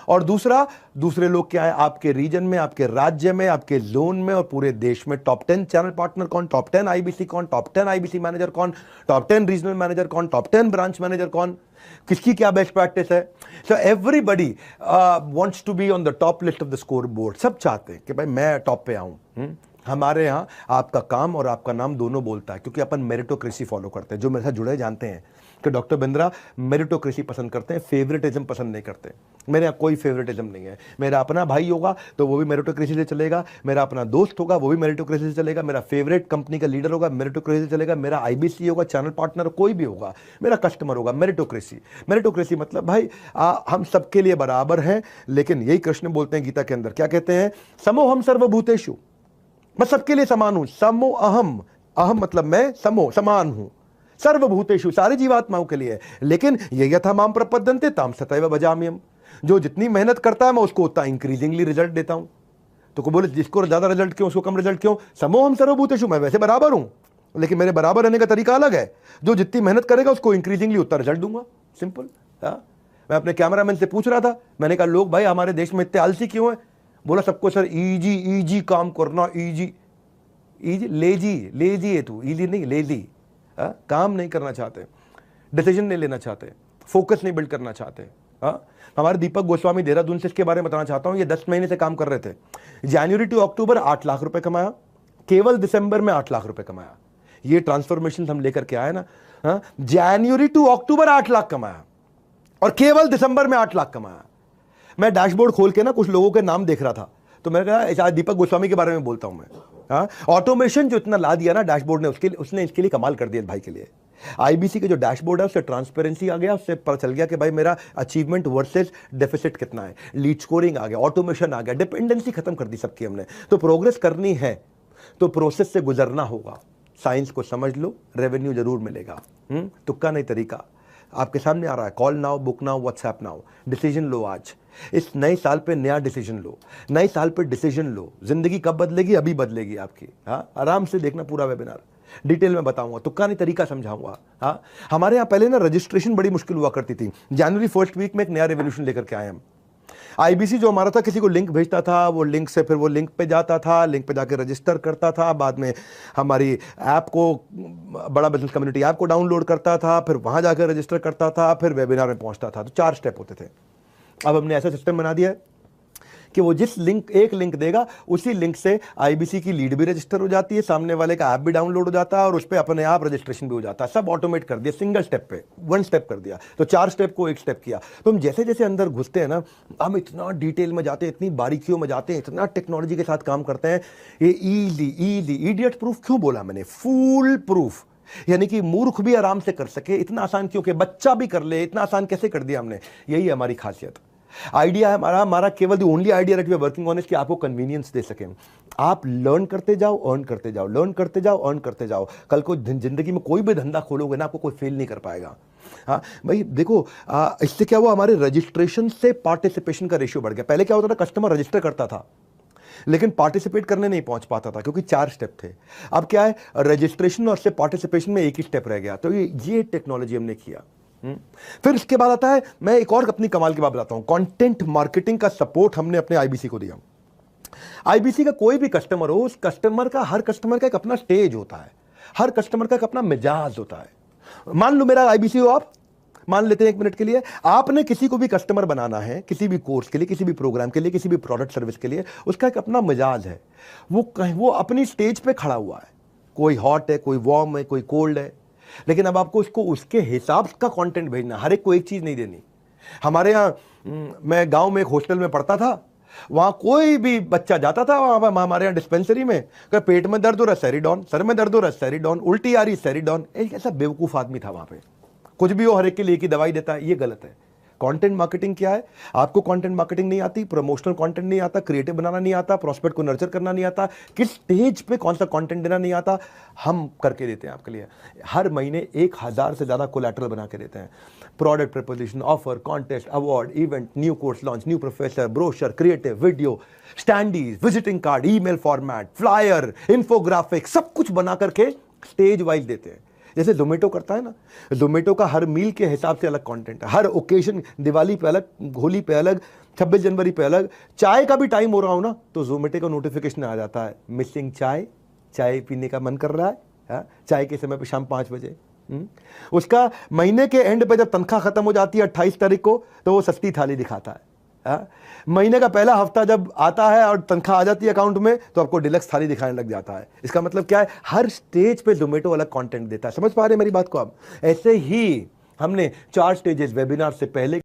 और दूसरा, दूसरे लोग क्या है आपके रीजन में, आपके राज्य में, आपके जोन में और पूरे देश में। टॉप 10 चैनल पार्टनर कौन, टॉप 10 आईबीसी कौन, टॉप 10 आईबीसी मैनेजर कौन, टॉप 10 रीजनल मैनेजर कौन, टॉप 10 ब्रांच मैनेजर कौन, किसकी क्या बेस्ट प्रैक्टिस है। So everybody wants to be on the top list of the score board. सब चाहते हैं कि भाई मैं टॉप पे आऊं। हमारे यहाँ आपका काम और आपका नाम दोनों बोलता है, क्योंकि अपन मेरिटोक्रेसी फॉलो करते हैं। जो मेरे साथ जुड़े जानते हैं कि डॉक्टर बिंद्रा मेरिटोक्रेसी पसंद करते हैं, फेवरेटिज्म पसंद नहीं करते। मेरे यहाँ कोई फेवरेटिज्म नहीं है। मेरा अपना भाई होगा तो वो भी मेरिटोक्रेसी से चलेगा, मेरा अपना दोस्त होगा वो भी मेरिटोक्रेसी से चलेगा, मेरा फेवरेट कंपनी का लीडर होगा मेरिटोक्रेसी से चलेगा, मेरा आईबीसी होगा, चैनल पार्टनर कोई भी होगा, मेरा कस्टमर होगा, मेरिटोक्रेसी। मेरिटोक्रेसी मतलब भाई हम सबके लिए बराबर हैं। लेकिन यही कृष्ण बोलते हैं गीता के अंदर, क्या कहते हैं, समोहम सर्वभूतेषु, मैं सबके लिए समान हूं। समो अहम, अहम मतलब मैं, समो समान हूं, सर्वभूतेषु सारी जीवात्माओं के लिए। लेकिन ये यथा माम प्रपद्यन्ते ताम तथैव भजाम्यहम्, जो जितनी मेहनत करता है मैं उसको उतना इंक्रीजिंगली रिजल्ट देता हूं। तो को बोले जिसको ज्यादा रिजल्ट क्यों, उसको कम रिजल्ट क्यों, समोहम सर्वभूतेषु, मैं वैसे बराबर हूं। लेकिन मेरे बराबर रहने का तरीका अलग है। जो जितनी मेहनत करेगा उसको इंक्रीजिंगली उतना रिजल्ट दूंगा, सिंपल। मैं अपने कैमरामैन से पूछ रहा था, मैंने कहा लोग भाई हमारे देश में इतने आलसी क्यों है? बोला सबको सर इजी इजी काम करना, इजी इजी, लेजी है तू, इजी नहीं लेजी। काम नहीं करना चाहते, डिसीजन नहीं लेना चाहते, फोकस नहीं बिल्ड करना चाहते। हमारे दीपक गोस्वामी देहरादून से इसके बारे में बताना चाहता हूं। ये 10 महीने से काम कर रहे थे। जनवरी टू अक्टूबर 8 लाख रुपए कमाया, केवल दिसंबर में 8 लाख रुपए कमाया। ये ट्रांसफॉर्मेशन हम लेकर के आए ना। जनवरी टू अक्टूबर 8 लाख कमाया और केवल दिसंबर में 8 लाख कमाया। मैं डैशबोर्ड खोल के ना कुछ लोगों के नाम देख रहा था, तो मैंने कहा आज दीपक गोस्वामी के बारे में बोलता हूं मैं। ऑटोमेशन जो इतना ला दिया ना डैशबोर्ड ने, उसने इसके लिए कमाल कर दिया भाई के लिए। आईबीसी के जो डैशबोर्ड है उससे ट्रांसपेरेंसी आ गया, उससे पता चल गया कि भाई मेरा अचीवमेंट वर्सेस डेफिसिट कितना है, लीड स्कोरिंग आ गया, ऑटोमेशन आ गया, डिपेंडेंसी खत्म कर दी सबकी हमने। तो प्रोग्रेस करनी है तो प्रोसेस से गुजरना होगा। साइंस को समझ लो, रेवेन्यू जरूर मिलेगा। तुक्का नहीं तरीका आपके सामने आ रहा है। Call now, book now, WhatsApp now, decision लो आज। इस नए साल पे नया डिसीजन लो, नए साल पे डिसीजन लो। जिंदगी कब बदलेगी? अभी बदलेगी आपकी। आराम से देखना पूरा वेबिनार, डिटेल में बताऊंगा, तुक्का नहीं तरीका समझाऊंगा। हमारे यहाँ पहले ना रजिस्ट्रेशन बड़ी मुश्किल हुआ करती थी। जनवरी फर्स्ट वीक में एक नया रेवोल्यूशन लेकर के आए हम। आईबीसी जो हमारा था, किसी को लिंक भेजता था, वो लिंक से फिर वो लिंक पे जाता था, लिंक पे जाके रजिस्टर करता था, बाद में हमारी ऐप को, बड़ा बिजनेस कम्युनिटी ऐप को डाउनलोड करता था, फिर वहां जाकर रजिस्टर करता था, फिर वेबिनार में पहुंचता था। तो 4 स्टेप होते थे। अब हमने ऐसा सिस्टम बना दिया है कि वो जिस एक लिंक देगा, उसी लिंक से आईबीसी की लीड भी रजिस्टर हो जाती है, सामने वाले का ऐप भी डाउनलोड हो जाता है और उस पर अपने आप रजिस्ट्रेशन भी हो जाता है। सब ऑटोमेट कर दिया, सिंगल स्टेप पे 1 स्टेप कर दिया। तो 4 स्टेप को 1 स्टेप किया। तो हम जैसे जैसे अंदर घुसते हैं ना, हम इतना डिटेल में जाते हैं, इतनी बारीकियों में जाते हैं, इतना टेक्नोलॉजी के साथ काम करते हैं। ये ईजी इडियट प्रूफ क्यों बोला मैंने? फूल प्रूफ, यानी कि मूर्ख भी आराम से कर सके। इतना आसान क्योंकि बच्चा भी कर ले, इतना आसान कैसे कर दिया हमने? यही है हमारी खासियत। आइडिया है हमारा केवल the only idea that we are working on is कि आपको कन्वीनियंस दे सकें। आप लर्न करते जाओ, अर्न करते जाओ, लर्न करते जाओ, अर्न करते जाओ। कल को जिंदगी में कोई भी धंधा खोलोगे ना, आपको कोई फेल नहीं कर पाएगा। भाई देखो, इससे क्या हुआ, हमारे रजिस्ट्रेशन से पार्टिसिपेशन का रेशियो बढ़ गया। पहले क्या होता था, कस्टमर रजिस्टर करता था लेकिन पार्टिसिपेट करने नहीं पहुंच पाता था, क्योंकि 4 स्टेप थे। अब क्या है, रजिस्ट्रेशन और से पार्टिसिपेशन में एक ही स्टेप रह गया। तो ये टेक्नोलॉजी हमने किया। फिर इसके बाद आता है, मैं एक और अपनी कमाल की बात बताता हूं, कंटेंट मार्केटिंग का सपोर्ट हमने अपने आईबीसी को दिया। आईबीसी का कोई भी कस्टमर हो, उस कस्टमर का, हर कस्टमर का एक अपना स्टेज होता है, हर कस्टमर का एक अपना मिजाज होता है। मान लो मेरा आईबीसी हो आप, मान लेते हैं 1 मिनट के लिए, आपने किसी को भी कस्टमर बनाना है, किसी भी कोर्स के लिए, किसी भी प्रोग्राम के लिए, किसी भी प्रोडक्ट सर्विस के लिए, उसका एक अपना मिजाज है। वो अपनी स्टेज पे खड़ा हुआ है। कोई हॉट है, कोई वार्म है, कोई कोल्ड है, लेकिन अब आपको उसको उसके हिसाब का कंटेंट भेजना, हर एक को एक चीज नहीं देनी। हमारे यहाँ, मैं गांव में एक हॉस्टल में पढ़ता था, वहां कोई भी बच्चा जाता था, वहां हमारे यहाँ डिस्पेंसरी में, पेट में दर्द हो रहा सेरिडॉन, सर में दर्द हो रहा सेरिडॉन, उल्टी आ रही सेरिडॉन। एक ऐसा बेवकूफ आदमी था वहां पे, कुछ भी हो हर एक के लिए की दवाई देता है। ये गलत है। कंटेंट मार्केटिंग क्या है? आपको कंटेंट मार्केटिंग नहीं आती, प्रमोशनल कंटेंट नहीं आता, क्रिएटिव बनाना नहीं आता, प्रोस्पेक्ट को नर्चर करना नहीं आता, किस स्टेज पे कौन सा कंटेंट देना नहीं आता, हम करके देते हैं आपके लिए। हर महीने 1000 से ज्यादा कोलैटरल बना के देते हैं। Product proposition, offer, contest, award, event, new course launch, new professor, brochure, creative, video, standees, visiting card, email format, flyer, infographic, सब कुछ बना करके स्टेज वाइज देते हैं। जैसे जोमेटो करता है ना, जोमेटो का हर मील के हिसाब से अलग कंटेंट है, हर ओकेजन, दिवाली पे अलग, होली पे अलग, 26 जनवरी पे अलग। चाय का भी टाइम हो रहा हो ना, तो जोमेटो का नोटिफिकेशन आ जाता है, मिसिंग चाय, चाय पीने का मन कर रहा है, चाय के समय पे शाम 5 बजे। उसका महीने के एंड पे जब तनख्वाह खत्म हो जाती है 28 तारीख को, तो वो सस्ती थाली दिखाता है। महीने का पहला हफ्ता जब आता है और तनख्वाह आ जाती है अकाउंट में, तो आपको डिलक्स थाली दिखाने लग जाता है। इसका मतलब क्या है, हर स्टेज पे जोमेटो अलग कंटेंट देता है। समझ पा रहे हैं मेरी बात को आप? ऐसे ही हमने 4 स्टेजेस वेबिनार से पहले